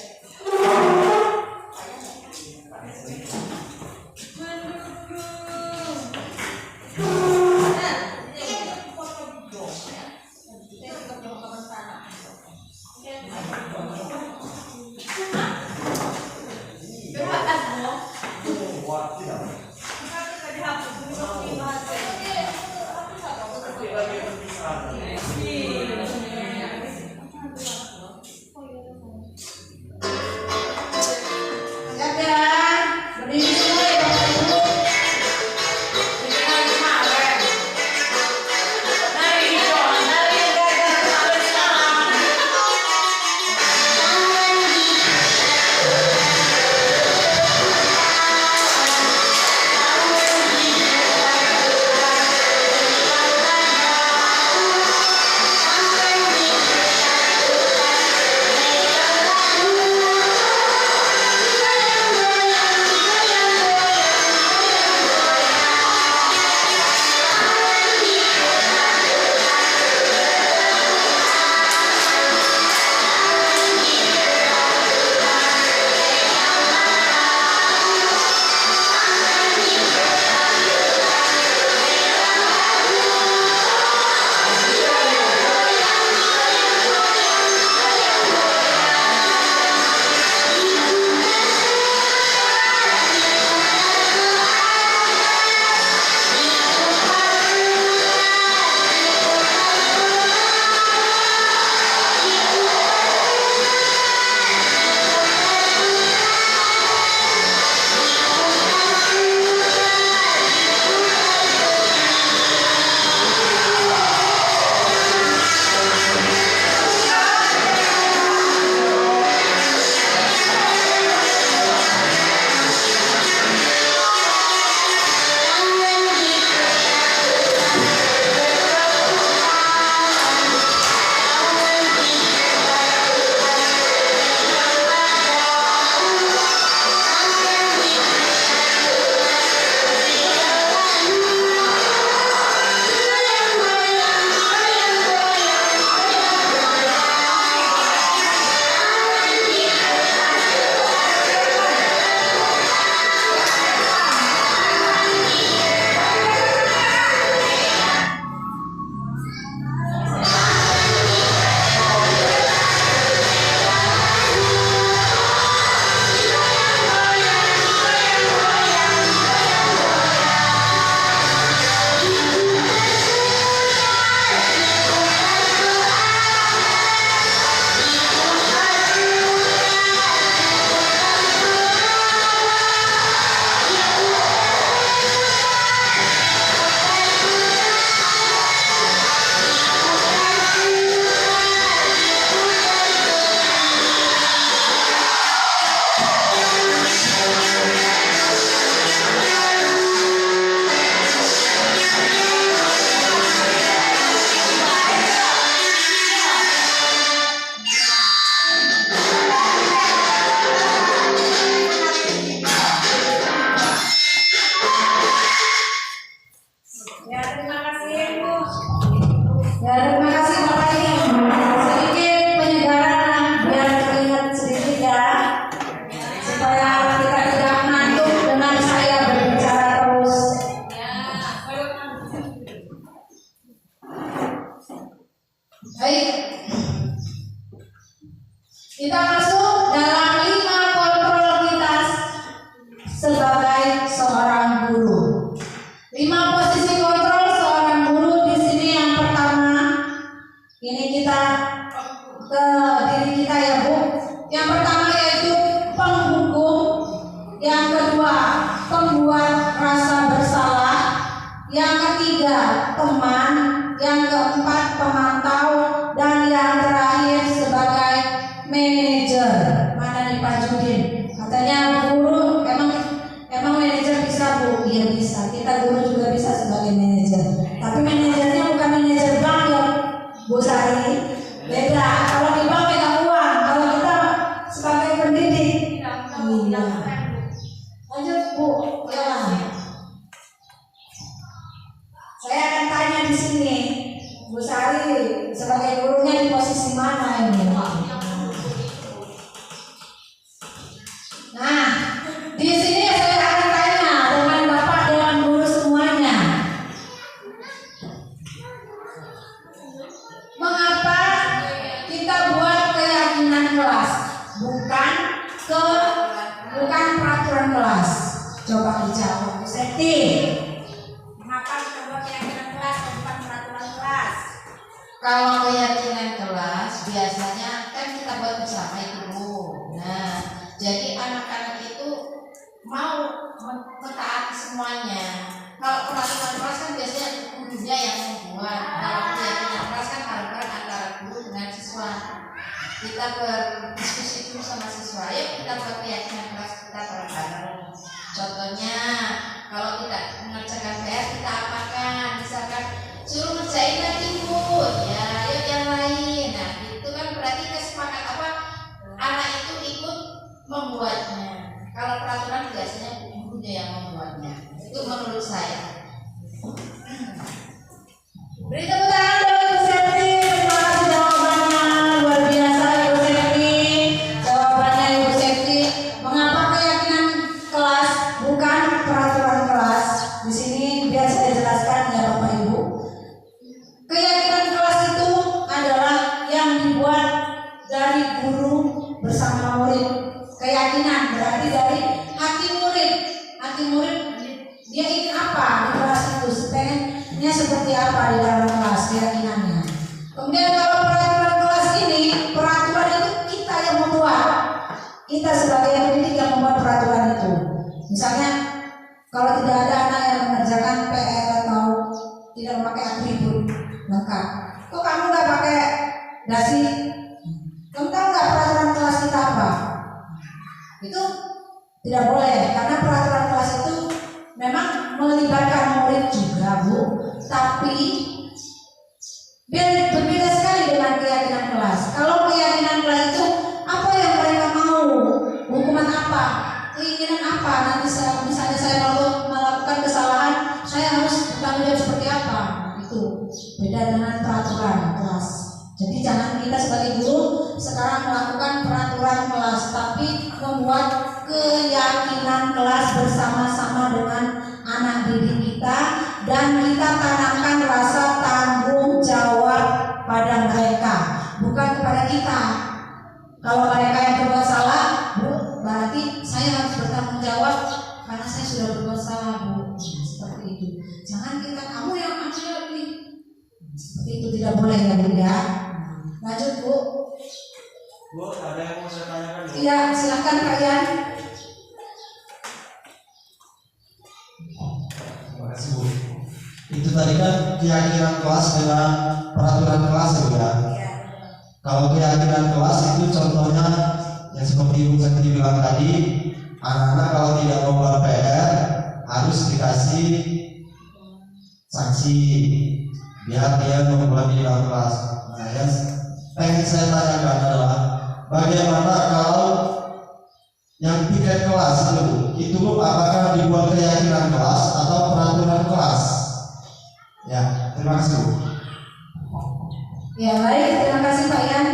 yang ketiga teman, yang keempat pemantau, dan yang terakhir sebagai manajer. Mana nih Pak Judin? Katanya guru, emang manajer bisa Bu? Iya bisa. Kita guru juga bisa sebagai manajer. Tapi manajernya bukan manajer bank ya Bu Sari. Beda. Kalau di bank pegang uang, kalau kita sebagai pendidik. Iya. Lanjut Bu. Ya. Saya akan tanya di sini, Bu Sari sebagai gurunya di posisi mana ini? Nah, di sini saya akan tanya dengan Bapak dengan guru semuanya. Mengapa kita buat keyakinan kelas, bukan peraturan kelas? Coba dijawab, Bu Seti. Mengapa kita buat keyakinan kelas bukan peraturan kelas? Kalau keyakinan kelas biasanya kan kita buat bersama itu Bu. Nah, jadi anak-anak itu mau mentaati semuanya. Kalau peraturan kelas kan biasanya gurunya yang membuat. Kalau keyakinan kelas kan bareng-bareng antara guru dengan siswa. Kita berdiskusi dulu sama siswa. Yuk kita buat keyakinan kelas kita bareng-bareng. Contohnya kalau tidak mengerjakan PR kita apakan? Misalkan suruh ngerjain lagi Bu. Ya, yuk yang lain. Nah, itu kan berarti kesepakatan apa? Anak itu ikut membuatnya. Kalau peraturan biasanya gurunya yang membuatnya. Itu menurut saya. Beri tepuk tangan dulu Bu Seti. Terima kasih jawabannya luar biasa Ibu Seti. Jawabannya Ibu Seti. Mengapa keyakinan kelas bukan peraturan kelas? Di sini biar saya jelaskan ya Bapak Ibu. Keyakinan kelas itu adalah yang dibuat dari guru bersama murid. Keyakinan berarti dari hati murid. Hati murid dia ingin apa di kelas itu, pengennya seperti apa di dalam kelas keyakinannya. Kemudian kalau peraturan kelas ini, peraturan itu kita yang membuat. Kita sebagai pendidik yang membuat peraturan itu. Misalnya kalau tidak ada anak yang mengerjakan PR atau tidak memakai atribut lengkap, kok kamu nggak pakai dasi? Kamu tahu nggak peraturan kelas kita apa? Itu tidak boleh karena peraturan kelas itu memang melibatkan murid juga Bu, tapi berbeda sekali dengan keyakinan kelas. Kalau keyakinan kelas itu apa yang mereka mau, hukuman apa, keinginan apa, nanti misalnya saya melakukan kesalahan, saya harus bertanggung jawab seperti apa, itu beda dengan peraturan kelas. Jadi jangan kita sebagai guru sekarang melakukan peraturan kelas, tapi membuat keyakinan kelas bersama-sama dengan anak didik kita, dan kita tanamkan rasa tanggung jawab pada mereka, bukan kepada kita. Kalau mereka yang berbuat salah, Bu, berarti saya harus bertanggung jawab karena saya sudah berbuat salah Bu. Seperti itu. Jangan kita kamu yang ambil nih. Seperti itu tidak boleh ya Bu ya. Lanjut Bu. Bu, ada yang mau saya tanyakan Bu? Iya, silakan Pak Yan. Terima kasih Bu. Itu tadi kan keyakinan kelas dengan peraturan kelas ya Bu ya. Kalau keyakinan kelas itu contohnya yang seperti Ibu Sakti bilang tadi, anak-anak kalau tidak membuat PR harus dikasih sanksi biar dia membuat di dalam kelas. Nah, yang pengen saya tanyakan adalah bagaimana kalau yang piket kelas itu apakah dibuat keyakinan kelas atau peraturan kelas? Ya, terima kasih Bu. Ya baik, terima kasih Pak Yan.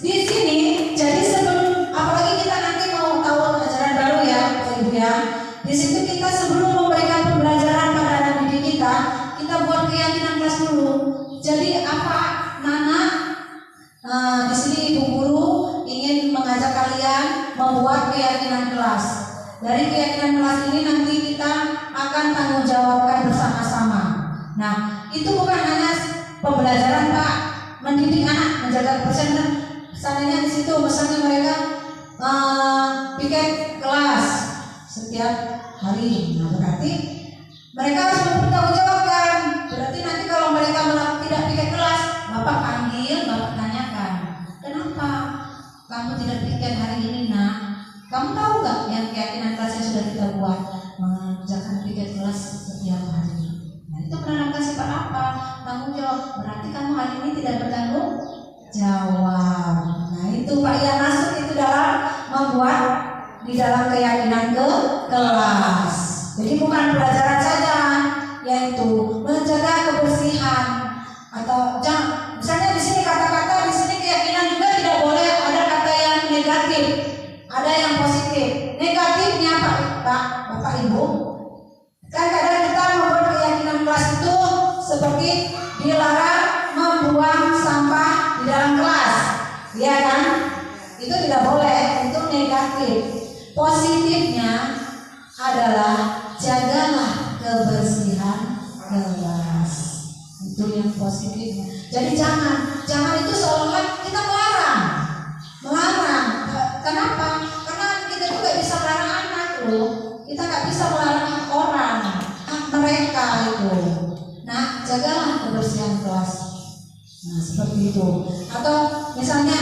Di sini, jadi sebelum, apalagi kita nanti mau tahu pelajaran baru ya Pak Ibu ya. Di situ kita sebelum memberikan pembelajaran pada anak didik kita buat keyakinan kelas dulu. Jadi apa Nana? Di sini Ibu Guru ingin mengajak kalian membuat keyakinan kelas. Dari keyakinan kelas ini nanti kita akan tanggung jawabkan bersama-sama. Nah, itu bukan hanya pembelajaran Pak, mendidik anak, menjaga kebersihan. Seandainya di situ misalnya mereka piket kelas setiap hari, nah berarti Mereka harus mempertanggungjawabkan. Berarti nanti kalau mereka tidak piket kelas, Bapak panggil, Bapak tanyakan, kenapa kamu tidak piket hari ini, nak? Kamu tahu nggak yang keyakinan kelas yang sudah kita buat mengerjakan piket kelas setiap hari? Nah, itu penanamkan sifat apa? Tanggung jawab. Berarti kamu hari ini tidak bertanggung jawab. Nah, itu Pak yang masuk itu dalam membuat di dalam keyakinan ke kelas. Jadi bukan pelajaran saja, yaitu menjaga kebersihan atau jangan. Misalnya di sini kata-kata di sini keyakinan juga tidak boleh ada kata yang negatif, ada yang positif. Negatifnya Bapak Ibu, kan kadang kita membuat keyakinan kelas itu seperti dilarang membuang sampah di dalam kelas, ya kan? Itu tidak boleh, itu negatif. Positifnya adalah jagalah kebersihan kelas. Itu yang positifnya. Jadi jangan itu seolah kita melarang. Kenapa? Karena kita juga bisa melarang anak loh. Kita nggak bisa melarang orang, hak mereka itu. Nah, jagalah kebersihan kelas. Nah, seperti itu. Atau misalnya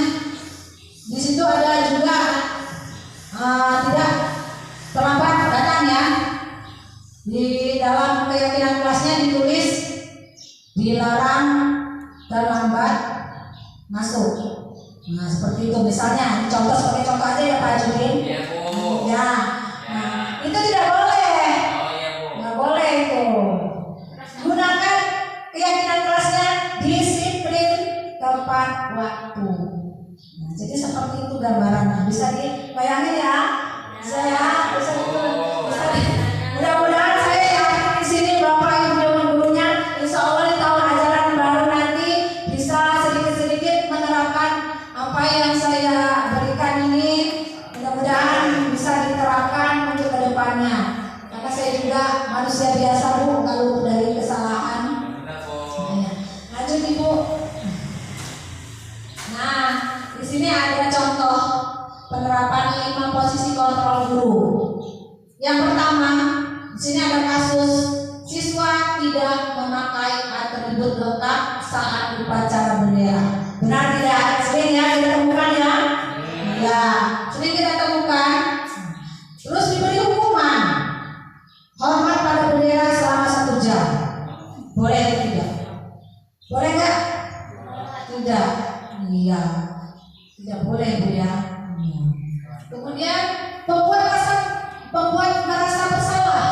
di situ ada juga tidak terlambat datang ya. Di dalam keyakinan kelasnya ditulis dilarang terlambat masuk. Nah, seperti itu misalnya. Contoh sebagai contoh aja ya Pak Judin. Iya, Bu. Ya. Nah, itu tidak boleh. Oh iya, Bu. Nggak boleh itu. Gunakan keyakinan kelasnya disiplin tepat waktu. Nah, jadi seperti itu gambarannya. Bisa dibayangin ya? Saya bisa mudah-mudahan saya yakin di sini Bapak Ibu dan gurunya, insya Allah di tahun ajaran baru nanti bisa sedikit-sedikit menerapkan apa yang saya berikan ini. Mudah-mudahan bisa diterapkan untuk kedepannya. Karena saya juga manusia biasa Bu, kalau dari kesalahan. Lanjut Ibu. Nah, di sini ada contoh penerapan 5 posisi kontrol guru. Yang pertama, di sini ada kasus siswa tidak memakai atribut lengkap saat upacara bendera. Benar tidak? Sering ya kita temukan ya? Ya, sering kita temukan. Terus diberi hukuman hormat pada bendera selama 1 jam. Boleh atau tidak? Boleh nggak? Tidak. Iya, tidak boleh Bu ya. Kemudian pembuat merasa bersalah.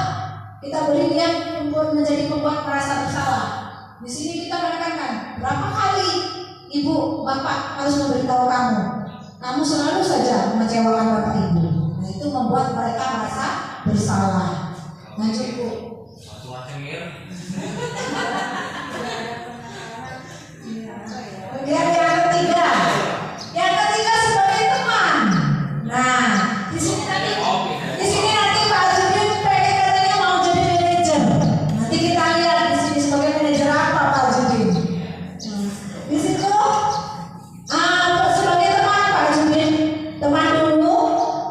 Kita beri dia menjadi pembuat merasa bersalah. Di sini kita menekankan berapa kali ibu bapak harus memberitahu kamu selalu saja mengecewakan bapak ibu. Nah, itu membuat mereka merasa bersalah. Lanjut Bu. Kemudian yang ketiga sebagai teman. Nah, di sini nanti Pak Judin pengen katanya mau jadi manajer. Nanti kita lihat di sini sebagai manajer apa Pak Judin. Di situ sebagai teman Pak Judin, teman dulu,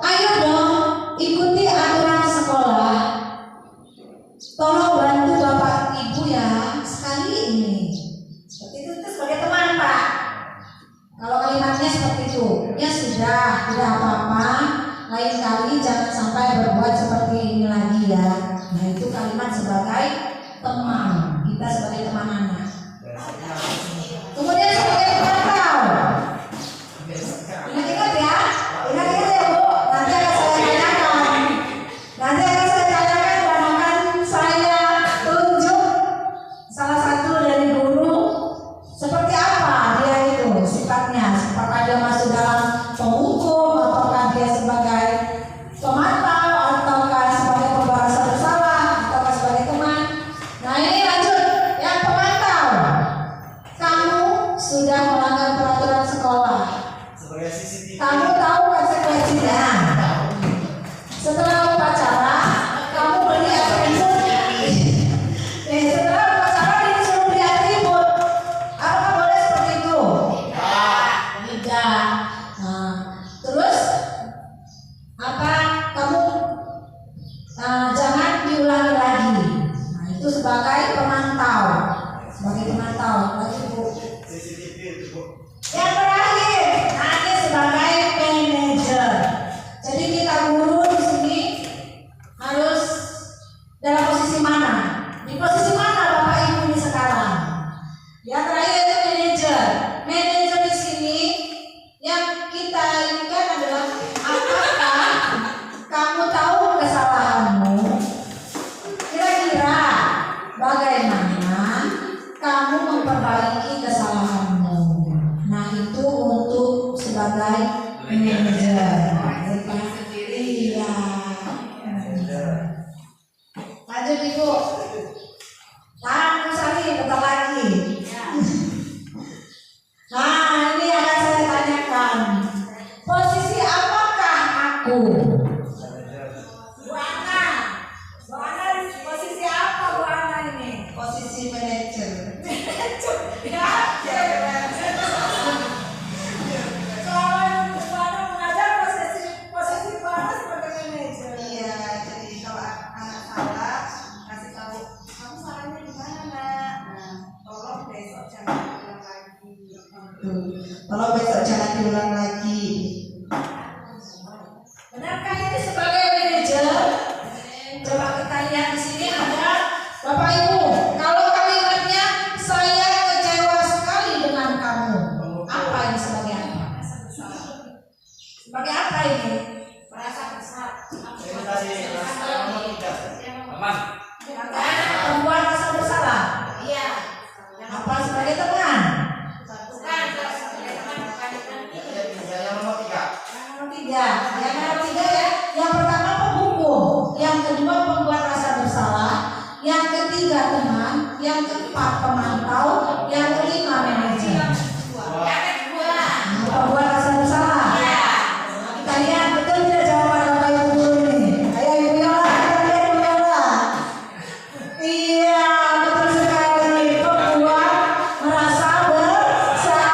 ayo dong ikuti aturan sekolah. Tolong bantu bapak ibu ya sekali ini. Seperti itu sebagai teman Pak. Kalau kalimatnya seperti itu, ya sudah, tidak apa-apa. Lain kali jangan sampai berbuat seperti ini lagi ya. Nah, itu kalimat sebagai teman. Kita sebagai teman anak. Kemudian sebagai pemantau. Ingat-ingat ya, ingat-ingat ya Bu. Nanti akan saya tanyakan. Dan akan saya tunjuk salah satu dari guru seperti apa dia itu sifatnya. Apakah dia masuk dalam penghukum, ataukah dia sebagai pemantau, ataukah sebagai pembahasan bersalah, ataukah sebagai teman. Nah, ini lanjut yang pemantau. Kamu sudah melanggar peraturan sekolah. Sebagai CCTV. Kamu tahu konsekuensinya. Setelah upacara, kamu beli atribut. Setelah upacara disuruh beli atribut. Apakah boleh seperti itu? Tidak. Nah, terus apa? Kamu jangan diulangi lagi. Nah, itu sebagai pemantau. Lagi Bu. Yang terakhir nanti sebagai manajer. Jadi kita guru di sini harus dalam posisi mana? Di posisi mana Bapak Ibu ini sekarang? Yang terakhir itu manajer. Manajer di sini yang kita inginkan adalah apakah kamu tahu kesalahanmu? Kira-kira bagaimana kamu memperbaiki kesalahanmu? Nah itu untuk sebagai manajer. Iya. Lanjut Ibu. Tahan Sari, bentar lagi. Nah ini akan saya tanyakan. Posisi apakah aku? Bu Ana posisi apa Bu Ana ini? Posisi manajer. Ya, soalnya Bu Ana mengajar posisi Bu Ana sebagai manajer. Iya, jadi kalau anak salah kasih tahu, kamu salahnya di mana nak? Nah, tolong besok jangan diulang lagi. Tolong besok jangan diulang lagi. Benarkah ini sebagai manajer? Coba kita lihat di sini ada Bapak Ibu. Kalau kalimatnya saya kecewa sekali dengan kamu. Apa ini sebagai apa? Sebagai apa ini? Merasa besar. Membuat rasa bersalah. Iya. Apa sebagai teman? Bukan sebagai teman bukan Yang nomor tiga ya. Yang pertama penghukum, yang kedua pembuat rasa bersalah, yang ketiga teman, yang keempat pemantau, yang kelima manajer. yang kedua. Pembuat rasa bersalah. Kita lihat betul tidak jawaban Bapak Ibu guru ini. Ayo Ibu Yola, kita lihat Ibu Yola. Iya, betul sekali. Pembuat merasa bersalah.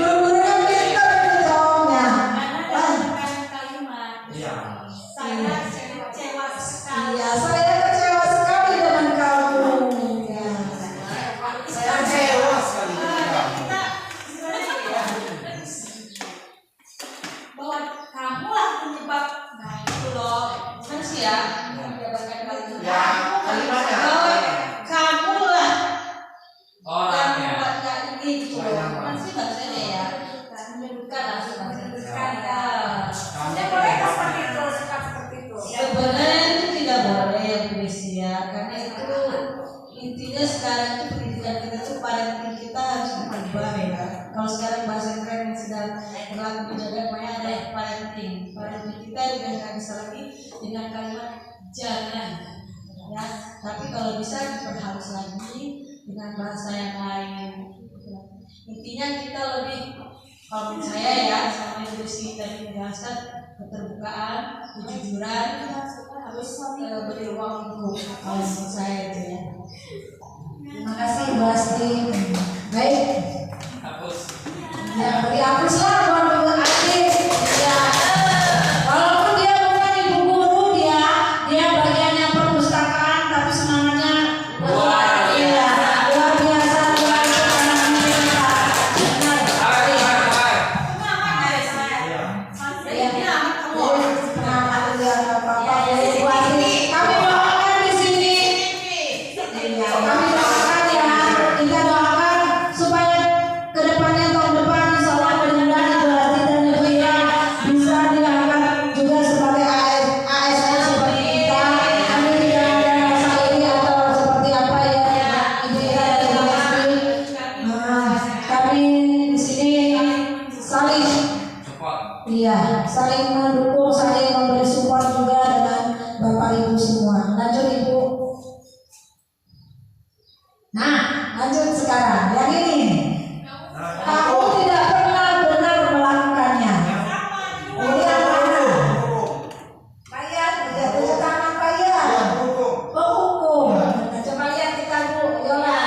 Guru-gurunya pintar itu jawabnya. Saya kecewa sekali. Iya, saya kecewa sekali dengan kamu. Ya. Saya kecewa sekali. Bahwa kamulah penyebab. Nah itu loh. Manusia. Ya, kalimatnya. Bahwa kamulah yang Orangnya. membuat nggak ini gitu loh. Masih bahasanya ya. Menyebutkan lah sih bahasanya. Tidak boleh seperti itu, sikap seperti itu. Sebenarnya itu tidak boleh ya Bu Desi ya, karena itu intinya sekarang itu pendidikan kita itu parenting kita harus berubah ya. Kalau sekarang bahasa tren yang sedang berlaku di jagat maya ada parenting kita udah nggak bisa lagi dengan kalimat jangan ya, tapi kalau bisa diperhalus lagi dengan bahasa yang lain. Intinya kita lebih, kalau menurut saya ya, sama yang Bu Desi tadi menjelaskan, keterbukaan, kejujuran, harus beri ruang untuk kalau menurut saya itu ya. Terima kasih Bu Asti. Baik. Hapus. Ya, beri hapuslah buat Bu Asti. Ya. Walaupun dia bukan ibu guru, dia bagiannya perpustakaan, tapi semangatnya luar biasa luar biasa. Kami doakan di sini. Kami doakan ya. Kita doakan supaya kedepannya tahun depan insya Allah mudah-mudahan Ibu Asti dan Ibu Ira bisa diangkat juga sebagai ASN seperti kita. Kami tidak ada rasa iri atau seperti apa ya Ibu Ira dan Ibu Asti. Kami di sini saling saling mendukung, saling memberi support juga dengan Bapak Ibu semua. Lanjut Ibu. Nah, lanjut sekarang. Yang ini. Kamu tidak pernah benar melakukannya. Ini yang mana? Bayar, ya, tunjuk tangan bayar. Penghukum. Nah, coba lihat kita Bu Yola.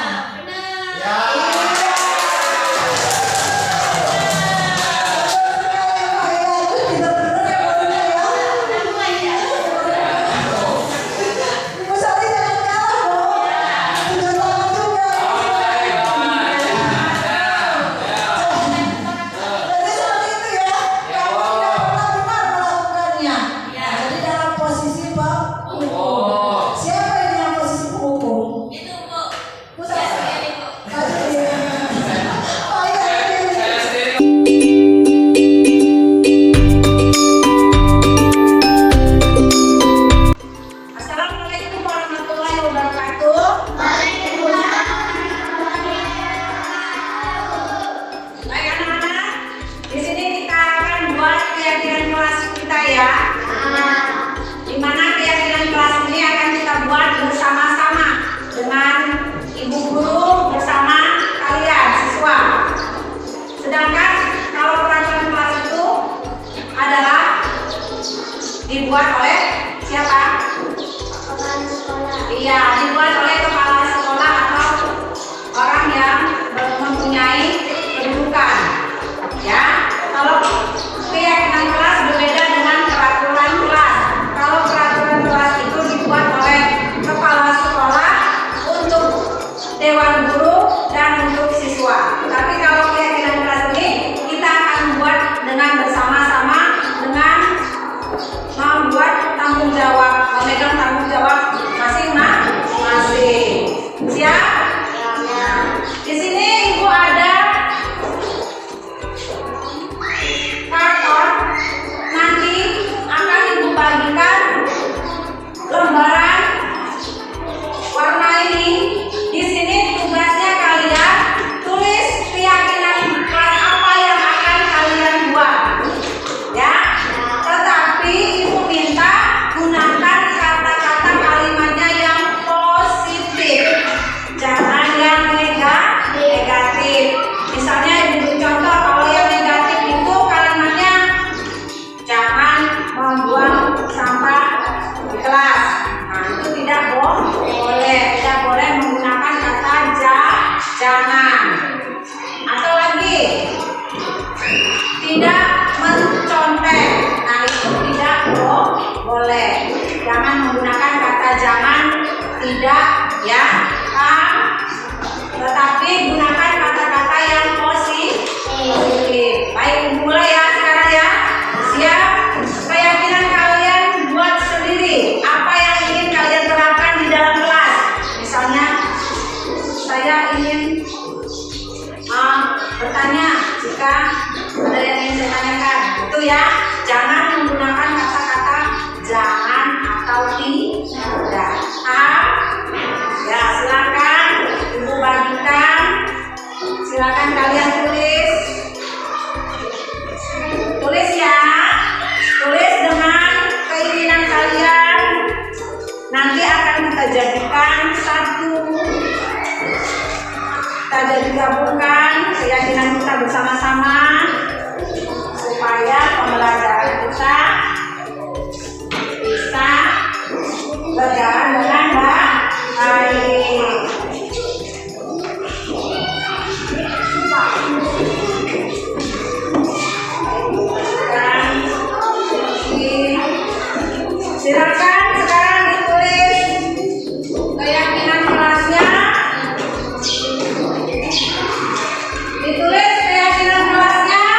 Betul sekali, Pak. Ya, itu tidak benar ya, Pak. ya. Di mana keyakinan kelas ini akan kita buat bersama-sama dengan ibu guru bersama kalian siswa. Sedangkan kalau peraturan kelas itu adalah dibuat oleh siapa? Iya, dibuat oleh kepala sekolah atau orang yang mempunyai kedudukan. Ya, kalau keyakinan kelas berbeda dengan peraturan kelas. Kalau peraturan kelas itu dibuat oleh kepala sekolah untuk dewan guru dan untuk siswa. Tapi kalau keyakinan kelas ini kita akan membuat dengan bersama-sama dengan membuat tanggung jawab, memegang tanggung jawab masing-masing. Siap? Di sini ibu ada karton, nanti akan ibu bagikan lembaran warna ini. Di sini tugasnya kalian tulis keyakinan kelas apa yang akan kalian buat, ya. Tetapi ibu minta gunakan kata-kata kalimatnya yang positif, jangan yang negatif. Misalnya ibu contoh, kalau yang negatif itu kalimatnya jangan membuang sampah di kelas. Nah, itu tidak boleh menggunakan kata jangan. Atau lagi tidak mencontek. Nah, itu tidak boleh. Jangan menggunakan kata jangan, tidak, ya. Tetapi gunakan kata-kata yang positif. Baik, mulai ya sekarang ya. Siap? Keyakinan kalian buat sendiri. Apa yang ingin kalian terapkan di dalam kelas? Misalnya, saya ingin bertanya jika ada yang ingin saya tanyakan. Itu ya, jangan menggunakan kata-kata jangan atau tidak. Ya, silakan ibu bagikan. Silakan kalian tulis ya. Tulis dengan keinginan kalian. Nanti akan kita jadikan satu. Kita jadi gabungkan keyakinan kita bersama-sama supaya pembelajaran kita bisa berjalan dengan baik. Silakan sekarang ditulis keyakinan kelasnya. Ditulis keyakinan kelasnya.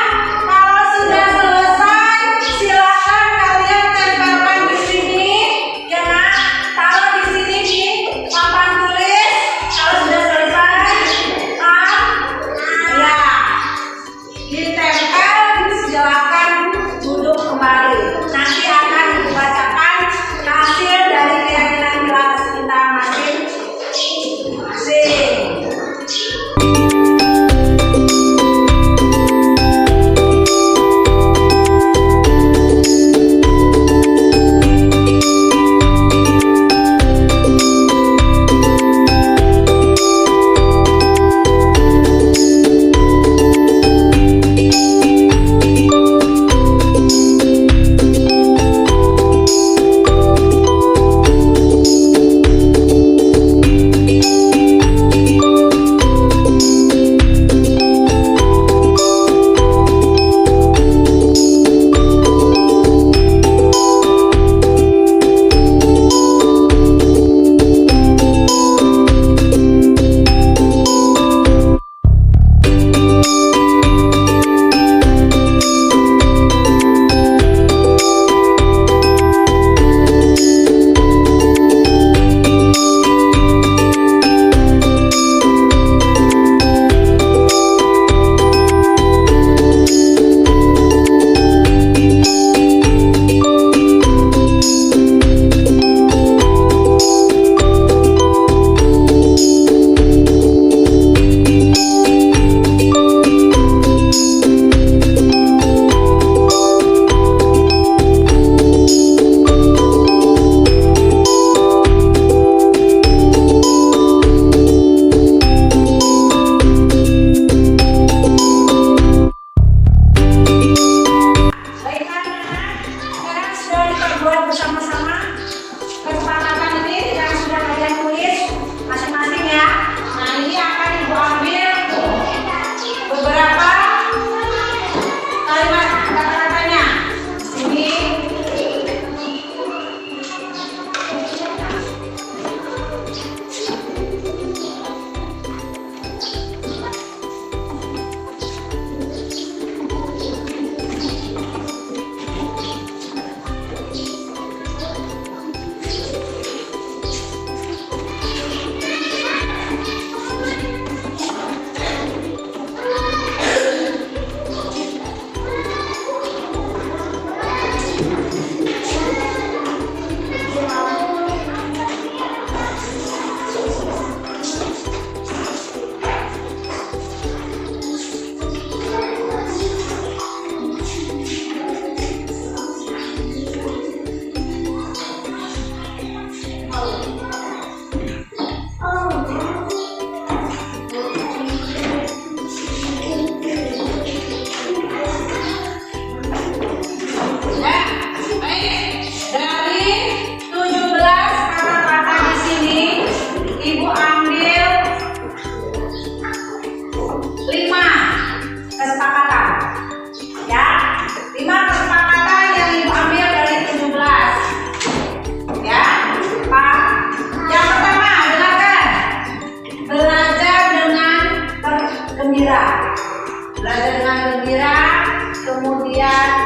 kemudian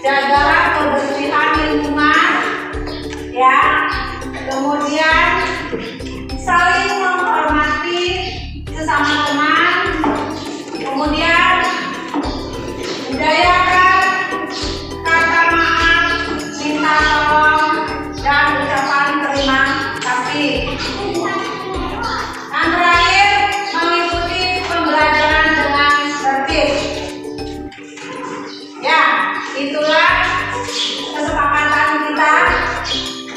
jagalah kebersihan lingkungan, ya. Kemudian saling menghormati sesama teman. Kemudian budayakan kata maaf, minta tolong, dan ucapan terima kasih. Yang terakhir, mengikuti pembelajaran dengan tertib. Ya, itulah kesepakatan kita,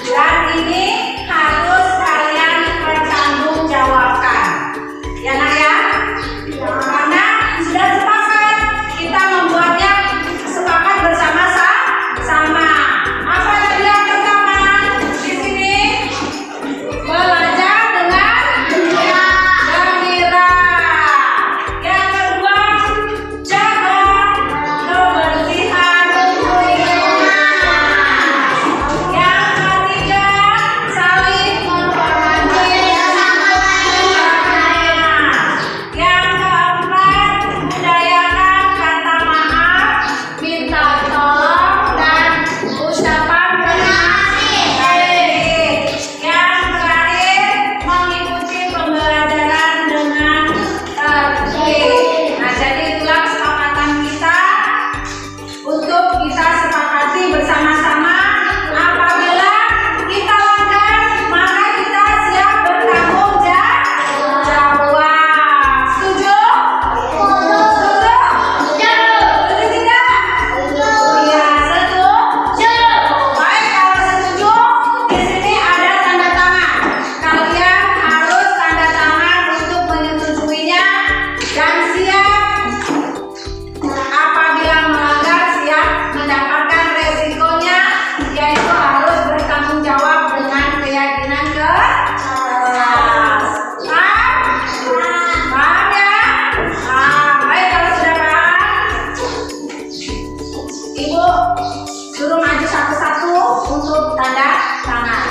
dan ini harus kalian pertanggungjawabkan. Ya nak ya? Karena sudah sepakat, kita membuatnya sepakat bersama-sama. Apa tadi yang pertama di sini? Belajar dengan gembira. Yang kedua, jaga kebersihan lingkungan. Yang ketiga, saling menghormati sesama. Yang keempat, budayakan kata maaf, minta tolong, dan ucapan terima kasih. Yang terakhir, mengikuti pembelajaran dengan tertib. Nah, jadi itulah kesepakatan kita untuk kita sepakati bersama-sama. Apabila kita langgar, maka kita siap bertanggung jawab. Setuju? Setuju? Setuju tidak? Iya, setuju. Baik, kalau setuju, di sini ada tanda tangan. Kalian harus tanda tangan untuk menyetujuinya dan siap apabila melanggar, siap mendapatkan resikonya, yaitu harus bertanggung jawab dengan keyakinan keras. Paham? Paham ya? Baik, kalau sudah paham, Ibu suruh maju satu-satu untuk tanda tangan.